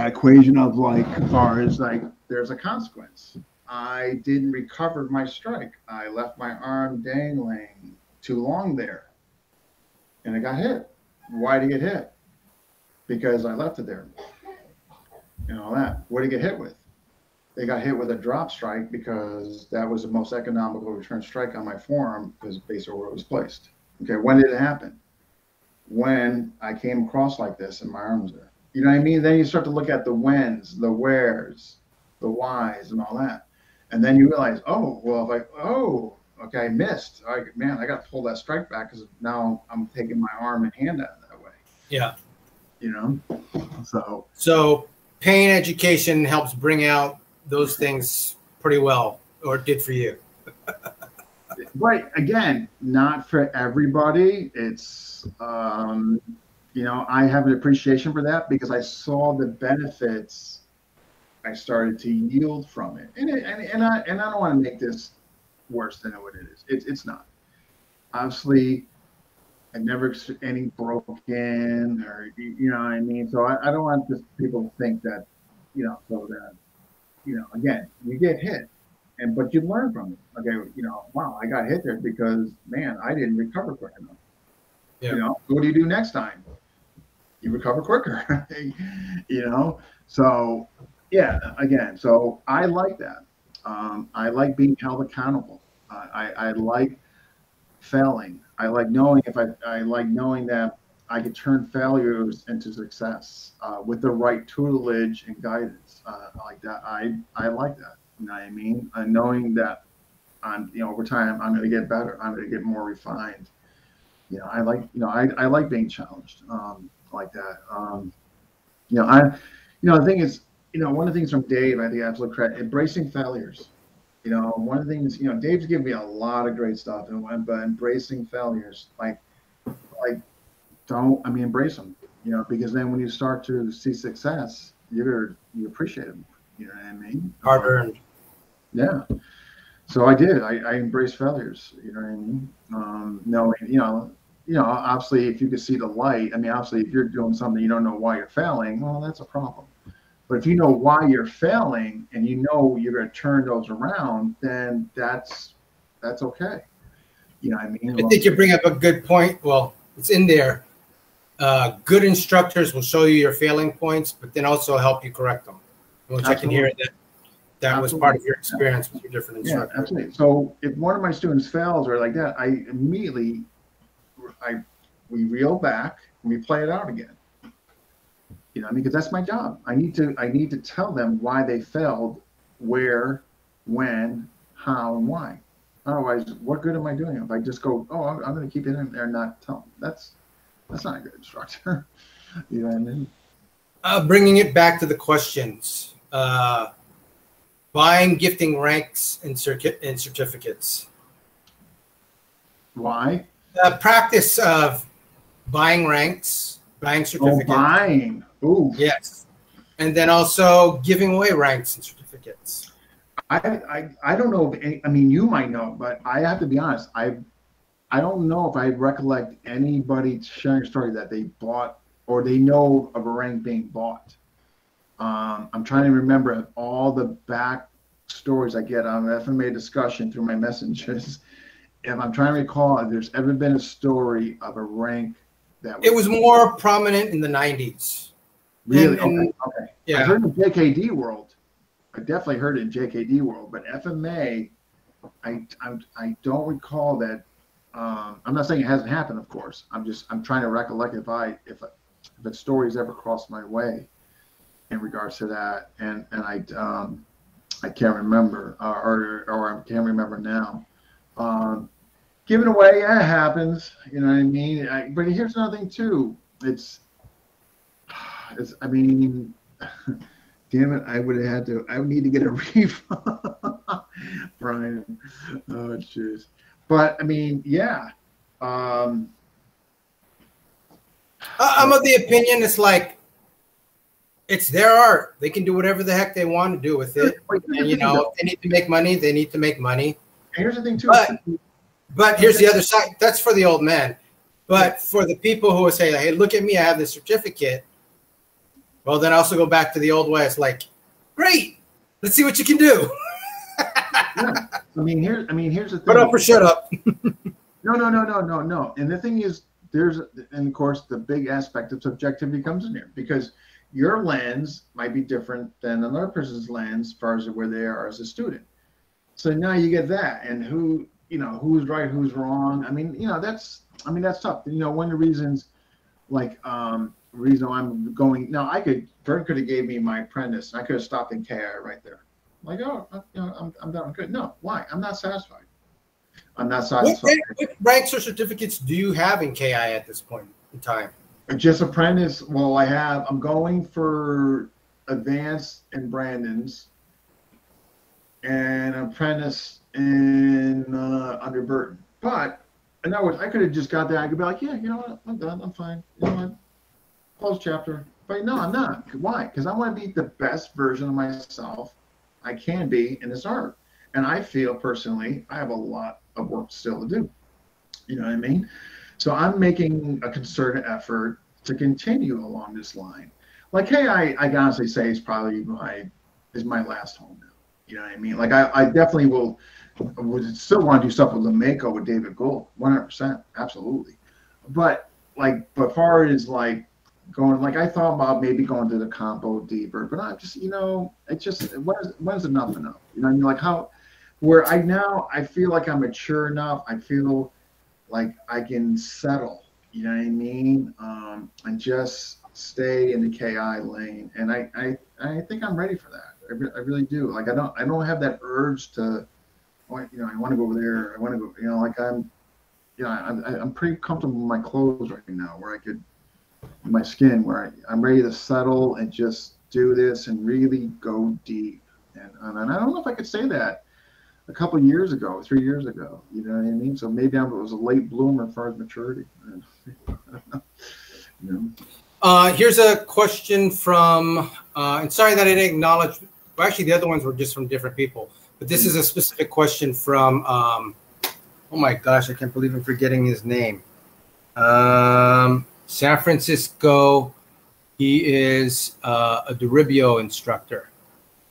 equation of like, as far as like, there's a consequence. I didn't recover my strike. I left my arm dangling too long there, and it got hit. Why did it get hit? Because I left it there, and all that. What did it get hit with? They got hit with a drop strike because that was the most economical return strike on my forearm because based on where it was placed. Okay, when did it happen? When I came across like this and my arm was there. You know what I mean? Then you start to look at the whens, the wheres, the whys, and all that. And then you realize, oh, well, okay, I missed. All right, man, I got to pull that strike back because now I'm taking my arm and hand out that way. Yeah. You know? So pain education helps bring out those things pretty well, or it did for you. Right. Again, not for everybody. It's, you know, I have an appreciation for that because I saw the benefits. I started to yield from it, and I don't want to make this worse than what it is. It's not. Obviously, I never any broken or you know what I mean. So I don't want just people to think that, you know, so that, you know, again, you get hit, but you learn from it. Okay, you know, wow, I got hit there because man, I didn't recover quick enough. Yeah. You know, what do you do next time? You recover quicker. You know, so. Yeah, again, so I like that. I like being held accountable. I like failing. I like knowing I like knowing that I could turn failures into success with the right tutelage and guidance. Like that, I like that. You know what I mean? Knowing that over time I'm going to get better. I'm going to get more refined. You know, I like being challenged like that. The thing is. You know, one of the things from Dave, I think absolute credit, embracing failures. You know, one of the things, Dave's given me a lot of great stuff, but embracing failures, embrace them, because then when you start to see success, you appreciate it more. You know what I mean? Hard earned. Yeah. So I did. I embraced failures. You know what I mean? Knowing, obviously, if you could see the light, obviously, if you're doing something you don't know why you're failing, well, that's a problem. But if you know why you're failing and you know you're going to turn those around, then that's okay. You know what I mean? I think you bring up a good point. Well, it's in there. Good instructors will show you your failing points, but then also help you correct them. Which Absolutely. I can hear that was part of your experience with your different instructors. Yeah, absolutely. So if one of my students fails or like that, I immediately we reel back and we play it out again. You know, because that's my job. I need to tell them why they failed, where, when, how, and why. Otherwise, what good am I doing if I just go, oh, I'm going to keep it in there and not tell them? That's not a good instructor. You know what I mean? Bringing it back to the questions, buying, gifting ranks and certificates. Why? Practice of buying ranks, buying certificates. Oh, buying. Ooh. Yes. And then also giving away ranks and certificates. I don't know if any, you might know, but I have to be honest. I don't know if I recollect anybody sharing a story that they bought or they know of a rank being bought. I'm trying to remember all the back stories I get on FMA Discussion through my messages. If I'm trying to recall if there's ever been a story of a rank that it was more prominent in the 90s. Really? Okay. Yeah. I heard in JKD world. I definitely heard it in JKD world, but FMA, I don't recall that. I'm not saying it hasn't happened, of course. I'm trying to recollect if a story's ever crossed my way in regards to that, and I can't remember or I can't remember now. Giving away, yeah, it happens. You know what I mean? But here's another thing too. Damn it, I would need to get a refund. Brian. Oh, jeez. But yeah. I'm of the opinion it's their art. They can do whatever the heck they want to do with it. And if they need to make money, they need to make money. And here's the thing too. But here's the other side. That's for the old man. But for the people who would say, hey, look at me, I have this certificate. Well, then I also go back to the old way. It's like, great, let's see what you can do. Yeah. I mean, here's the thing. Put up or shut up. No. And the thing is, and of course, the big aspect of subjectivity comes in here because your lens might be different than another person's lens as far as where they are as a student. So now you get that, and who's right, who's wrong. I mean, that's tough. One of the reasons, reason I'm going now, Vern could have gave me my apprentice, and I could have stopped in KI right there. Like, oh, I'm done. I'm good. No, why? I'm not satisfied. I'm not satisfied. What ranks or certificates do you have in KI at this point in time? Just apprentice. Well, I'm going for advanced in Brandon's and apprentice in under Burton. But in other words, I could have just got there. I could be like, yeah, you know what? I'm done. I'm fine. You know what? Close chapter. But no, I'm not. Why? Because I want to be the best version of myself I can be in this art. And I feel personally, I have a lot of work still to do. You know what I mean? So I'm making a concerted effort to continue along this line. Like, hey, I can honestly say it's probably my last home now. You know what I mean? Like, I definitely would still want to do stuff with LeMaco with David Gould, 100%, absolutely. But far as like going, like I thought about maybe going to the combo deeper, but I just, when's enough enough? You know what I mean? Like I feel like I'm mature enough. I feel like I can settle, you know what I mean? And just stay in the KI lane. And I think I'm ready for that. I really do. Like I don't have that urge to, I want to go over there. I want to go, I'm pretty comfortable with my clothes right now, where I could, my skin, where I'm ready to settle and just do this and really go deep. And I don't know if I could say that a couple of years ago, 3 years ago, you know what I mean? So maybe I was a late bloomer as far as maturity. Here's a question from, and sorry that I didn't acknowledge, well, actually the other ones were just from different people, but this is a specific question from, oh my gosh, I can't believe I'm forgetting his name. San Francisco, he is a Deribio instructor.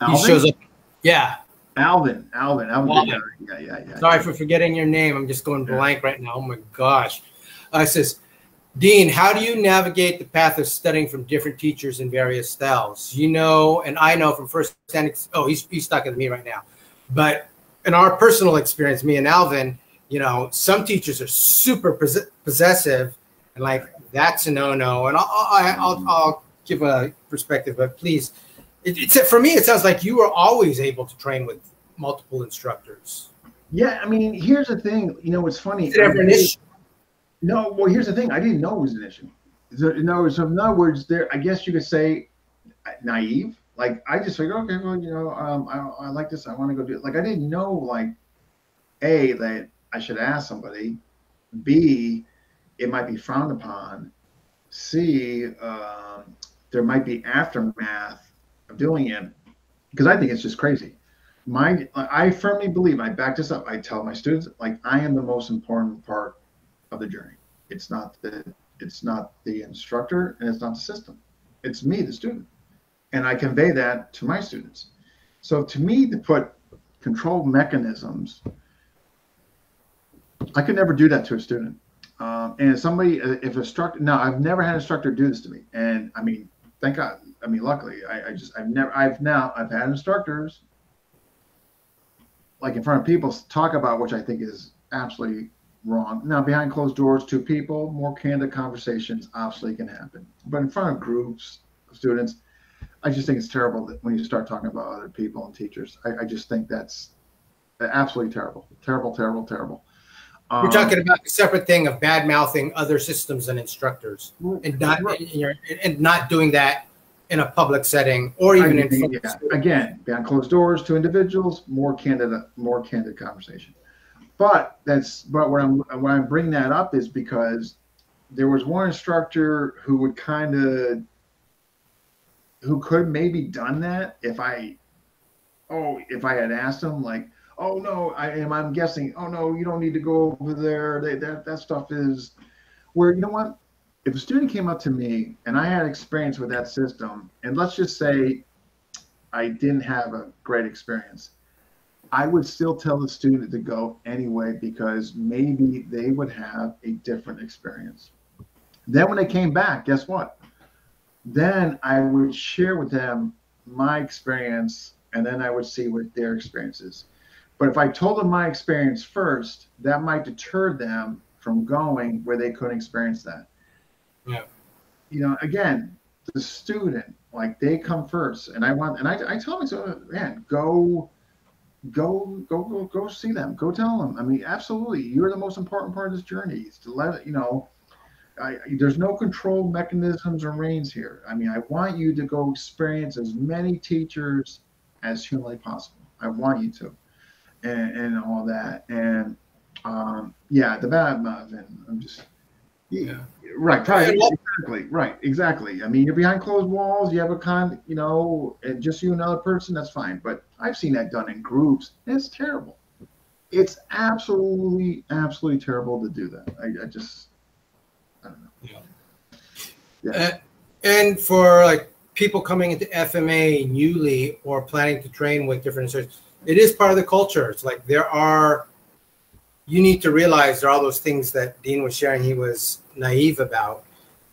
Alvin? He shows up, yeah. Alvin. Yeah. Sorry for forgetting your name. I'm just going blank right now. Oh my gosh. It says, Dean, how do you navigate the path of studying from different teachers in various styles? And I know from first-hand, he's talking to me right now. But in our personal experience, me and Alvin, some teachers are super possessive, and like that's a no-no. And I'll give a perspective, but please, for me, it sounds like you were always able to train with multiple instructors. Yeah, I mean, here's the thing. It's funny. Is it ever an issue? No, well, here's the thing. I didn't know it was an issue. So in other words, I guess you could say naive. Like, I just figured, okay, well, I like this. I want to go do it. Like, I didn't know, like, A, that I should ask somebody. B, it might be frowned upon. C, there might be aftermath of doing it. Because I think it's just crazy. I firmly believe, I back this up. I tell my students, like, I am the most important part of the journey. It's not the instructor, and it's not the system. It's me, the student, and I convey that to my students. So to me, to put control mechanisms, I could never do that to a student. And if instructor, now I've never had an instructor do this to me, and I mean, thank God. I mean, luckily, I've had instructors like in front of people talk about, which I think is absolutely wrong. Now, behind closed doors, two people, more candid conversations obviously can happen. But in front of groups of students, I just think it's terrible that when you start talking about other people and teachers. I just think that's absolutely terrible. Terrible. You're talking about the separate thing of bad-mouthing other systems and instructors, and not doing that in a public setting or even again, behind closed doors to individuals, more candid conversation. But when I bring that up is because there was one instructor who could maybe done that if I had asked him, like, oh no, I'm guessing, oh no, you don't need to go over there. That stuff is where, you know what? If a student came up to me and I had experience with that system, and let's just say I didn't have a great experience, I would still tell the student to go anyway, because maybe they would have a different experience. Then when they came back, guess what? Then I would share with them my experience, and then I would see what their experience is. But if I told them my experience first, that might deter them from going where they couldn't experience that. Yeah. You know, again, the student, like, they come first, and I tell them, so, man, go see them, go tell them. I mean, absolutely, you're the most important part of this journey. Is to let you know, there's no control mechanisms or reins here. I mean, I want you to go experience as many teachers as humanly possible. I want you to, and all that. And yeah, the bad I'm just, yeah, right, exactly. I mean, you're behind closed walls. You have a you know, and just you and another person. That's fine. But I've seen that done in groups. It's terrible. It's absolutely terrible to do that. I just, I don't know. Yeah. And for like people coming into FMA newly or planning to train with different instructors, it is part of the culture. It's like you need to realize there are all those things that Dean was sharing. He was naive about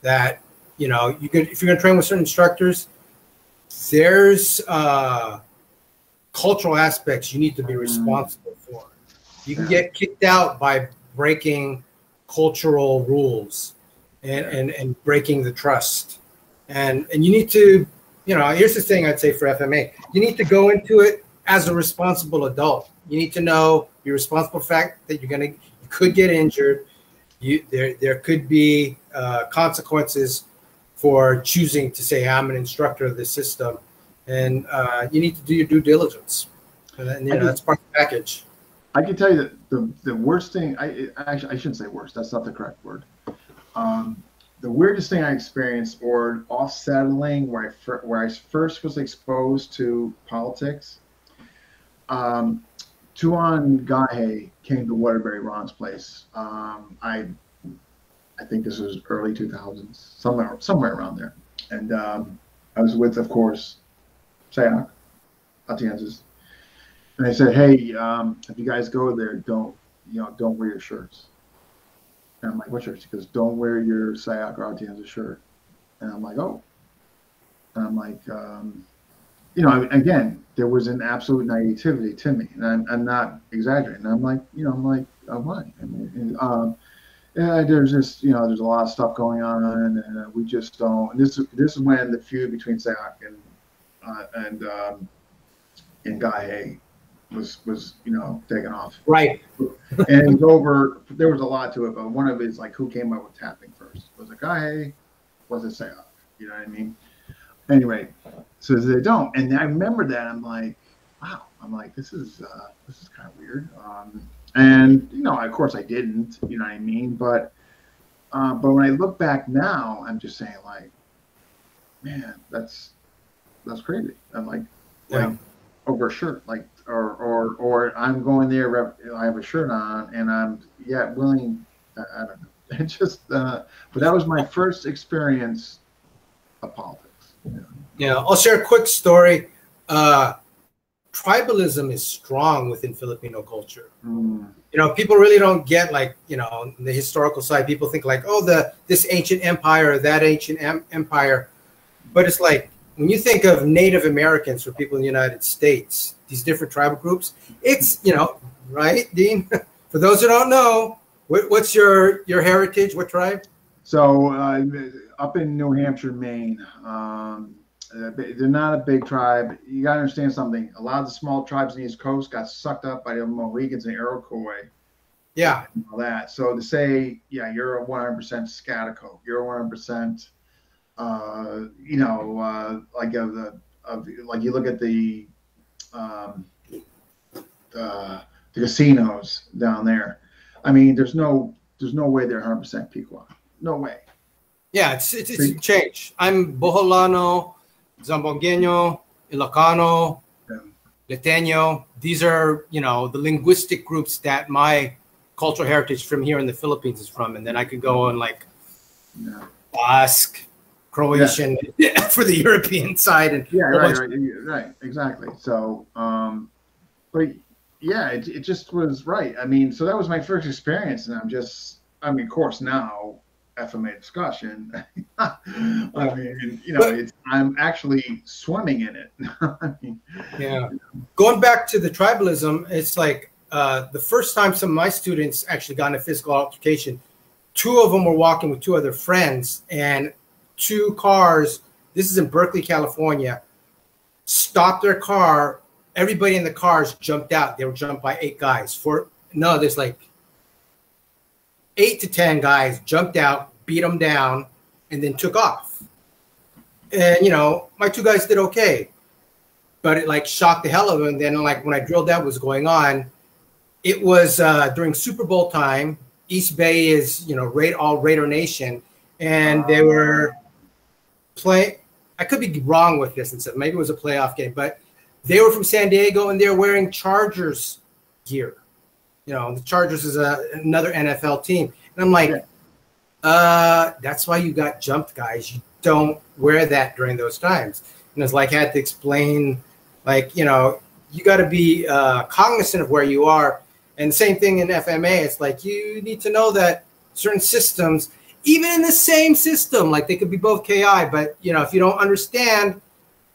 that. You know, if you're going to train with certain instructors, there's cultural aspects you need to be responsible for. You can get kicked out by breaking cultural rules and breaking the trust. And you need to, you know, here's the thing I'd say for FMA. You need to go into it as a responsible adult. You need to know you're responsible for the fact that you could get injured. There could be consequences for choosing to say, I'm an instructor of this system. And you need to do your due diligence. And you know, that's part of the package. I can tell you that the worst thing, I shouldn't say worst, that's not the correct word. The weirdest thing I experienced, or off-settling, where I first was exposed to politics, Tuan Gahe came to Waterbury Ron's place. I think this was early 2000s, somewhere around there. And I was with, of course, Sayak, Atienza. And they said, hey, if you guys go there, don't wear your shirts. And I'm like, what shirts? He goes, don't wear your Sayak or Atienza shirt. And I'm like, oh. And I'm like, you know, again, there was an absolute naivety to me, and I'm not exaggerating. I'm like, you know, oh, why? I mean, yeah, there's just, you know, there's a lot of stuff going on, and we just don't. And this is when the feud between Sayak and Gahe was you know, taken off. Right. And it was over. There was a lot to it, but one of it is like, who came up with tapping first? Was it Gahe? Was it Sayak? You know what I mean? Anyway, so they don't, and I remember that. I'm like, wow. I'm like, this is kind of weird. And you know, of course, I didn't. You know what I mean? But when I look back now, I'm just saying, like, man, that's crazy. I'm like, over a shirt, like, or I'm going there. I have a shirt on, and I'm willing. I don't know. It just, but that was my first experience of politics. Yeah, I'll share a quick story. Tribalism is strong within Filipino culture. You know, people really don't get, like, you know, on the historical side, people think like, oh, this ancient empire or that ancient empire. But it's like, when you think of Native Americans for people in the United States, these different tribal groups, it's, you know, right, Dean? For those who don't know, what's your heritage? What tribe? So up in New Hampshire, Maine, they're not a big tribe. You got to understand something. A lot of the small tribes on the East Coast got sucked up by the Mohegans and Iroquois. Yeah. And all that. So to say, yeah, you're a 100% Scatico, you're a 100%, you know, like you look at the casinos down there. I mean, there's no way they're 100% Pequot. No way. Yeah, it's change. I'm Boholano, Zamboangueño, Ilocano, Leteño. These are, you know, the linguistic groups that my cultural heritage from here in the Philippines is from. And then I could go on, like, Basque, Croatian for the European side. And right, exactly. So, but yeah, it just was right. I mean, so that was my first experience, and I mean, of course, now FMA Discussion. I mean, I'm actually swimming in it. I mean, yeah. Going back to the tribalism, it's like the first time some of my students actually got in a physical altercation, two of them were walking with two other friends, and two cars, this is in Berkeley, California, stopped their car. Everybody in the cars jumped out. They were jumped by 8 guys. There's like 8 to 10 guys jumped out, beat them down, and then took off. And, my 2 guys did okay. But it like shocked the hell out of them. And then like when I drilled out what was going on, it was during Super Bowl time. East Bay is, all Raider Nation. And they were playing. I could be wrong with this and stuff. Maybe it was a playoff game, but they were from San Diego and they're wearing Chargers gear. The Chargers is another NFL team. And I'm like, that's why you got jumped, guys. You don't wear that during those times. And it's like I had to explain, like, you got to be cognizant of where you are. And the same thing in FMA. It's like you need to know that certain systems, even in the same system, like they could be both KI, but, if you don't understand,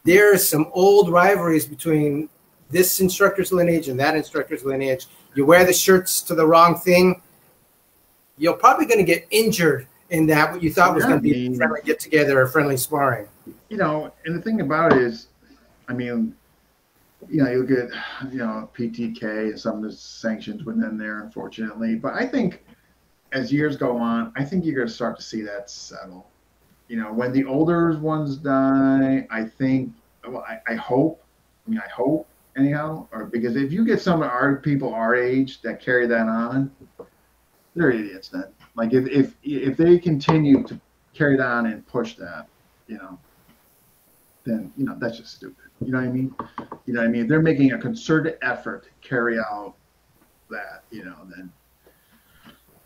there's some old rivalries between this instructor's lineage and that instructor's lineage. You wear the shirts to the wrong thing, you're probably going to get injured in that what you thought was going to be a friendly get-together or friendly sparring. And the thing about it is, I mean, you'll get, PTK and some of the sanctions within there, unfortunately. But I think as years go on, I think you're going to start to see that settle. When the older ones die, I think, well, I hope anyhow, or because if you get some of our people our age that carry that on, they're idiots then. Like if they continue to carry that on and push that, then, that's just stupid. You know what I mean? If they're making a concerted effort to carry out that, then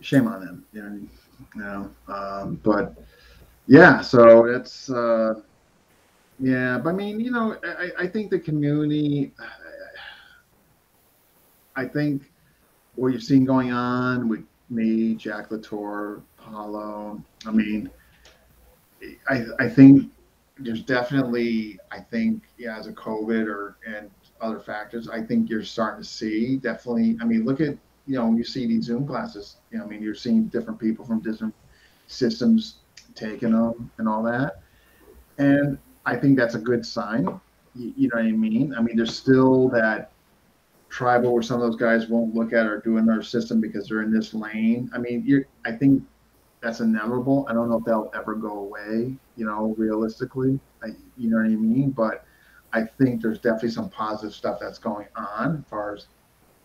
shame on them, but yeah, so it's, yeah, but I mean, I think the community, I think what you've seen going on with me, Jack Latour, Paulo, I mean, I think there's definitely, as a COVID and other factors, I think you're starting to see definitely, I mean, look at, when you see these Zoom classes, I mean, you're seeing different people from different systems taking them and all that. And I think that's a good sign. You know what I mean? I mean, there's still that tribal where some of those guys won't look at or do another system because they're in this lane. I mean, I think that's inevitable. I don't know if they'll ever go away, realistically. You know what I mean? But I think there's definitely some positive stuff that's going on as far as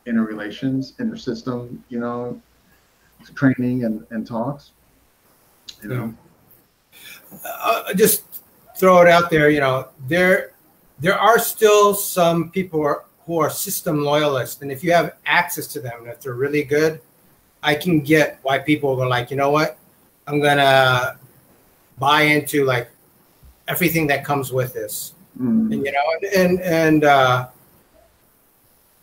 interrelations, intersystem, training and talks. Just throw it out there. There are still some people who are system loyalists, and if you have access to them, if they're really good, I can get why people are like, you know what, I'm gonna buy into like everything that comes with this, and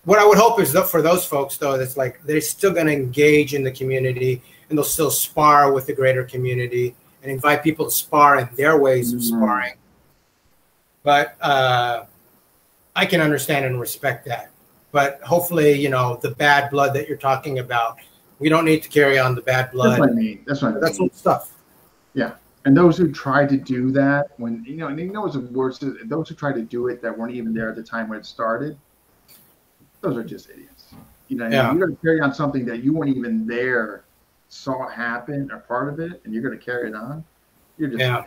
what I would hope is that for those folks though, that's like they're still gonna engage in the community and they'll still spar with the greater community and invite people to spar in their ways of sparring. But I can understand and respect that. But hopefully, the bad blood that you're talking about, we don't need to carry on the bad blood. That's what I mean. That's old stuff. Yeah. And those who try to do that when, and what's the worst, those who try to do it that weren't even there at the time when it started, those are just idiots. You're going to carry on something that you weren't even there, saw it happen, or part of it, and you're going to carry it on. You're just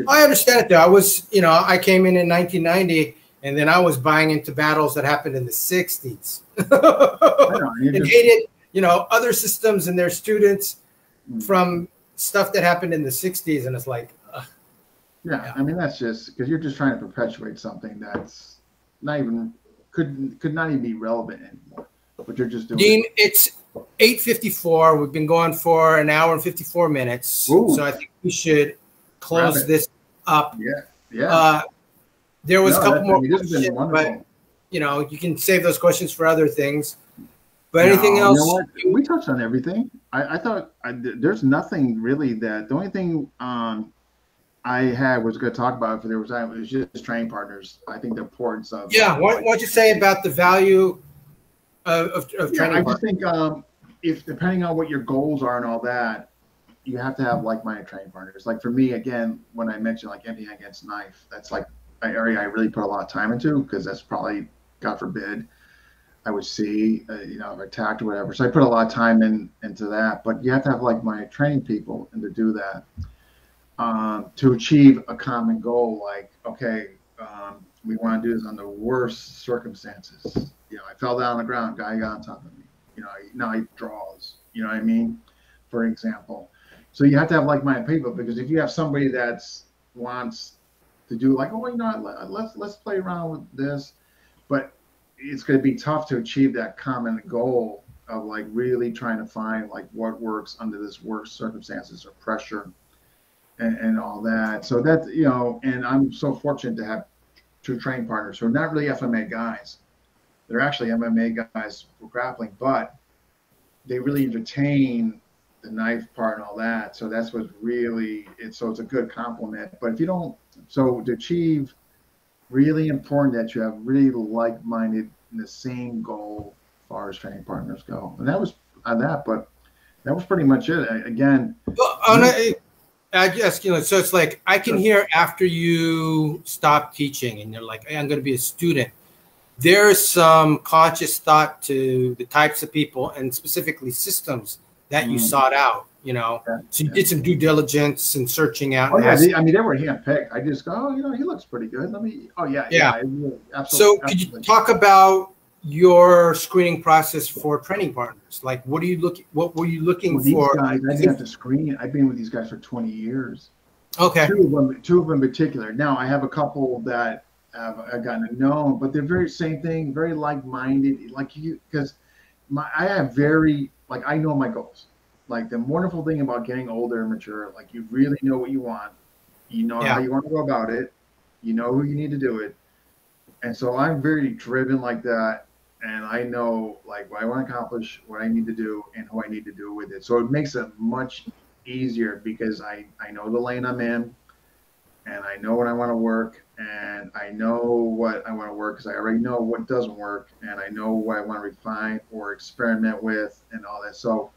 I understand it though. I was, I came in 1990, and then I was buying into battles that happened in the 60s. And hated, other systems and their students from stuff that happened in the 60s, and it's like, I mean, that's just because you're just trying to perpetuate something that's not even could not even be relevant anymore. But you're just doing. Dean, it's 8:54. We've been going for an hour and 54 minutes. Ooh. So I think we should close this up. Yeah. There was a couple more questions, but you can save those questions for other things. But anything else? You know what? We touched on everything. I thought there's nothing really that the only thing I had was going to talk about. If there was, it was just training partners. I think the importance of What'd you say about the value of training? I just think if depending on what your goals are and all that, you have to have like-minded training partners. Like for me, again, when I mentioned like empty hand against knife, that's like an area I really put a lot of time into because that's probably, God forbid, I would see, attacked or whatever. So I put a lot of time into that. But you have to have like-minded training people and to do that to achieve a common goal. Like, okay, we want to do this under the worst circumstances. I fell down on the ground, guy got on top of me. Now he draws. You know what I mean? For example. So you have to have like-minded people because if you have somebody that wants to do like, let's play around with this, but it's going to be tough to achieve that common goal of like really trying to find like what works under this worst circumstances or pressure and all that. So that, and I'm so fortunate to have two training partners who are not really FMA guys. They're actually MMA guys for grappling, but they really entertain the knife part and all that. So that's what's really, it's a good compliment. But if you don't, so to achieve, really important that you have really like-minded in the same goal as far as training partners go. And that was but that was pretty much it. Again, well, I guess, so it's like I can hear after you stop teaching and you're like, hey, I'm going to be a student. There's some conscious thought to the types of people and specifically systems that you sought out, So you did some due diligence and searching out. Oh, yeah. They were handpicked. I just go, he looks pretty good. Absolutely. So could you talk about your screening process for training partners? Like, what were you looking for? These guys, I didn't have to screen. I've been with these guys for 20 years. Okay. Two of them in particular. Now I have a couple that I've gotten to know, but they're very same thing, very like-minded. Like because I have I know my goals. Like the wonderful thing about getting older and mature, like you really know what you want. You know how you want to go about it. You know who you need to do it. And so I'm very driven like that. And I know like what I want to accomplish, what I need to do, and who I need to do with it. So it makes it much easier because I know the lane I'm in and I know what I want to work and I know what I want to work because I already know what doesn't work and I know what I want to refine or experiment with and all that. So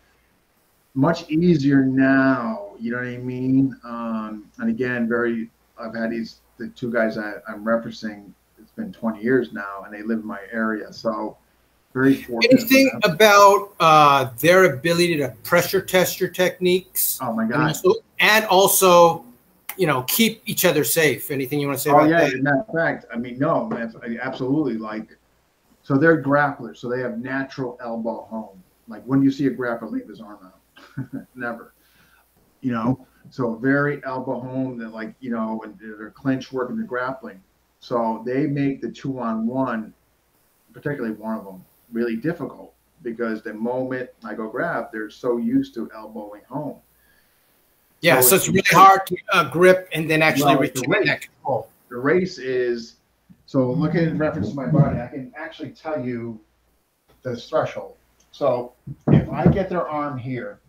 much easier now, you know what I mean? And again, I've had the two guys I'm referencing, it's been 20 years now and they live in my area. So very fortunate. Anything about their ability to pressure test your techniques? Oh my God. And also keep each other safe. Anything you want to say about that? Oh, yeah. Matter of fact, no, absolutely. Like, so they're grapplers. So they have natural elbow home. Like when you see a grappler leave his arm out, never, so very elbow home that and they're clinch work and they're grappling. So they make the 2-on-1, particularly one of them, really difficult because the moment I go grab, they're so used to elbowing home. Yeah, so it's really hard to grip and then actually retain that control. The race is, so look at reference to my body, I can actually tell you the threshold. So if I get their arm here,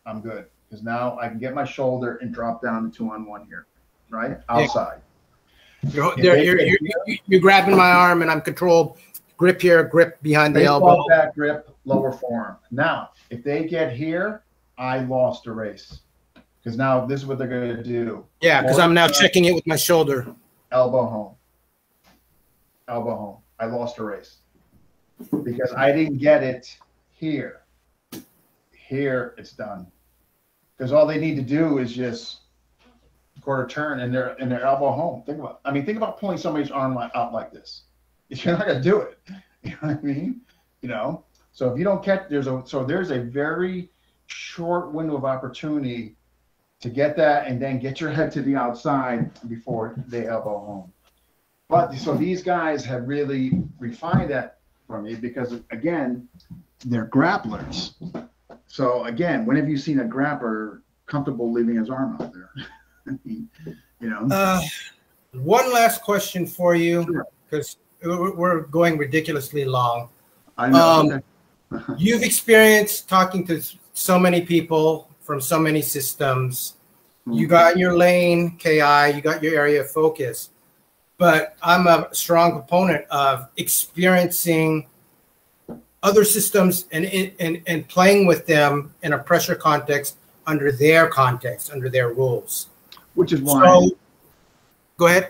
I'm good. Because now I can get my shoulder and drop down to 2-on-1 here, right? Outside. You're grabbing my arm and I'm controlled. Grip here, grip behind the elbow. Back grip, lower forearm. Now, if they get here, I lost the race. Because now this is what they're going to do. Yeah, because I'm now checking it with my shoulder. Elbow home. Elbow home. I lost the race. Because I didn't get it here. Here, it's done. Because all they need to do is just quarter turn and they're elbow home. Think about pulling somebody's arm out like this. You're not going to do it. You know what I mean? So if you don't catch, there's a very short window of opportunity to get that and then get your head to the outside before they elbow home. But so these guys have really refined that for me because, again, they're grapplers. So, again, when have you seen a grappler comfortable leaving his arm out there? One last question for you because we're going ridiculously long. I know. You've experienced talking to so many people from so many systems. You got your lane, KI, you got your area of focus. But I'm a strong proponent of experiencing other systems and playing with them in a pressure context, under their rules. Which is why. So, go ahead.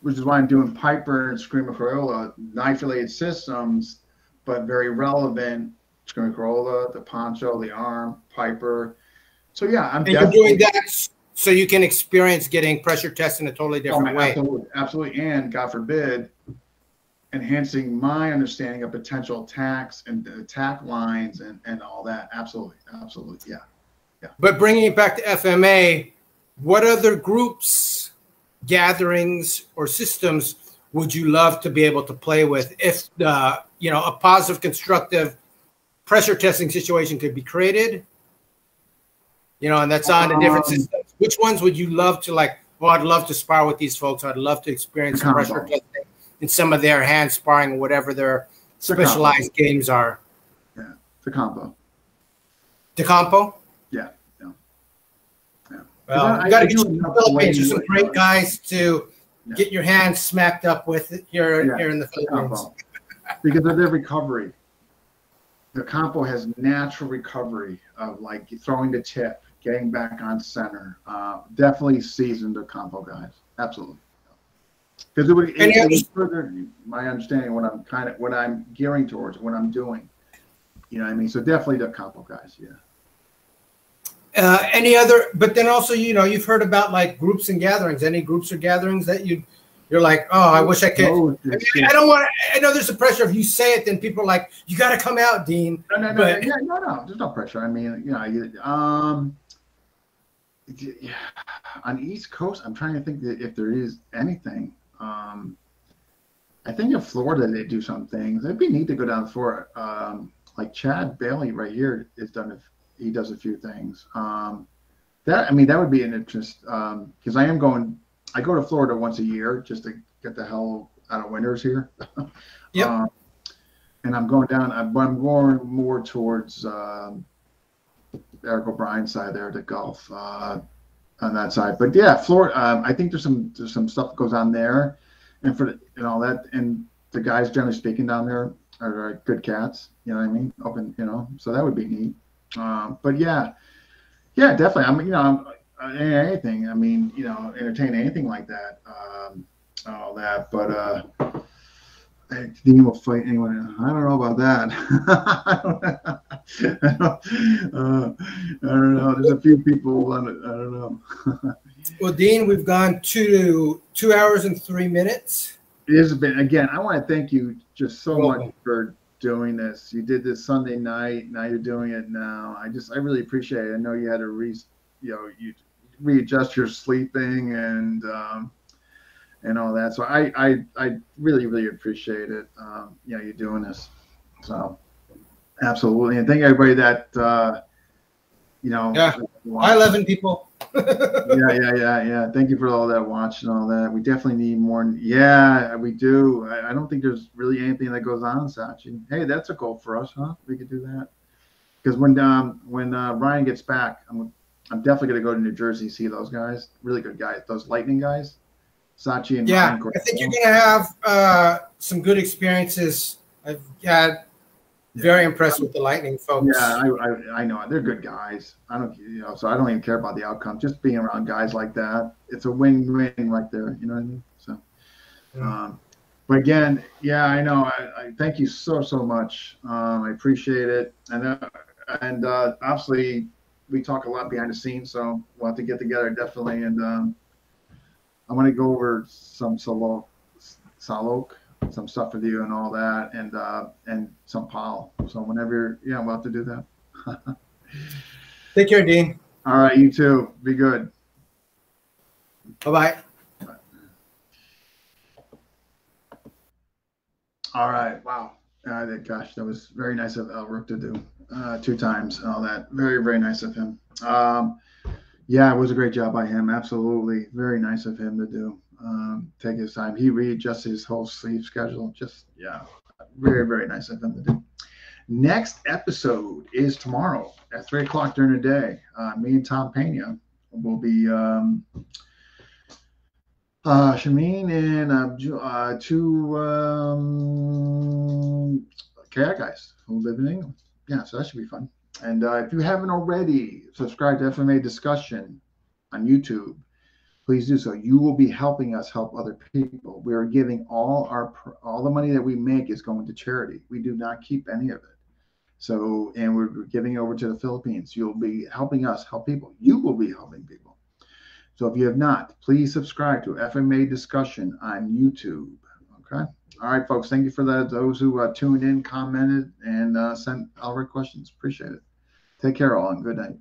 Which is why I'm doing Piper and Screamer Corolla, knife-related systems, but very relevant. Screamer Corolla, the poncho, the arm, Piper. So yeah, I'm definitely doing that so you can experience getting pressure tests in a totally different way. Absolutely, absolutely, and God forbid, enhancing my understanding of potential attacks and attack lines and all that. Absolutely, absolutely, yeah. But bringing it back to FMA, what other groups, gatherings, or systems would you love to be able to play with if a positive, constructive pressure testing situation could be created? And that's on the different systems. Which ones would you love to I'd love to spar with these folks. I'd love to experience some pressure testing in some of their hand sparring or whatever their specialized games are. Yeah, the combo. The combo? Yeah. Well, you got to get some Philippines. There's some great guys to get your hands smacked up with here in the Philippines. Because of their recovery. The combo has natural recovery of like throwing the tip, getting back on center. Definitely seasoned the combo guys. Absolutely. Because it would further my understanding what I'm gearing towards, what I'm doing. You know what I mean? So definitely the combo guys, yeah. Any other, but then also, you've heard about like groups and gatherings. Any groups or gatherings that you're like, oh, I wish I could. I don't want to. I know there's a pressure. If you say it, then people are like, you got to come out, Dean. No. There's no pressure. I mean, on the East Coast, I'm trying to think if there is anything. I think in Florida they do some things. It'd be neat to go down to Florida. Like Chad Bailey right here he does a few things. That would be an interest because I go to Florida once a year just to get the hell out of winters here. Yep. And I'm going down. I'm going more towards Eric O'Brien's side there, the Gulf on that side. But yeah, Florida. I think there's some stuff that goes on there, and all that. And the guys, generally speaking, down there are good cats. You know what I mean? Open. So that would be neat. But yeah, definitely. I'm anything. I mean, entertain anything like that. All that. But Dean will fight anyone. I don't know about that. I don't know. There's a few people on it. I don't know. Well, Dean, we've gone 2 hours and 3 minutes. It has been, again, I want to thank you just so much for doing this. You did this Sunday night. Now you're doing it now. I really appreciate it. I know you had to you readjust your sleeping and all that. So I really, really appreciate it. You doing this. So absolutely. And thank everybody that, Yeah. Hi, 11 people. Yeah. Thank you for all that watch and all that. We definitely need more. Yeah, we do. I don't think there's really anything that goes on, Sachi. Hey, that's a goal for us, huh? We could do that. Because when Ryan gets back, I'm definitely going to go to New Jersey, see those guys. Really good guys. Those Lightning guys. Sachi and Ryan. I think you're going to have some good experiences. I've had very impressed with the Lightning folks. Yeah, I know. They're good guys. I don't, so I don't even care about the outcome. Just being around guys like that, it's a win-win right there. You know what I mean? So, but again, yeah, I know. I thank you so much. I appreciate it. And obviously, we talk a lot behind the scenes, so we'll have to get together definitely. And I want to go over some Salok, some stuff with you and all that, and some Paul. So whenever, we'll have to do that. Take care, Dean. All right, you too. Be good. Bye-bye. All right. Wow. Gosh, that was very nice of Elrik to do 2 times and all that. Very, very nice of him. Yeah, it was a great job by him. Absolutely. Very nice of him to do. Take his time. He readjusted his whole sleep schedule. Just, very, very nice of him to do. Next episode is tomorrow at 3 o'clock during the day. Me and Tom Pena will be Shameen and two kayak guys who live in England. Yeah, so that should be fun. And if you haven't already, subscribe to FMA Discussion on YouTube. Please do so. You will be helping us help other people. We are giving all the money that we make is going to charity. We do not keep any of it. So, and we're giving it over to the Philippines. You'll be helping us help people. You will be helping people. So if you have not, please subscribe to FMA Discussion on YouTube. Okay. All right, folks. Thank you for those who tuned in, commented, and sent our questions. Appreciate it. Take care, all, and good night.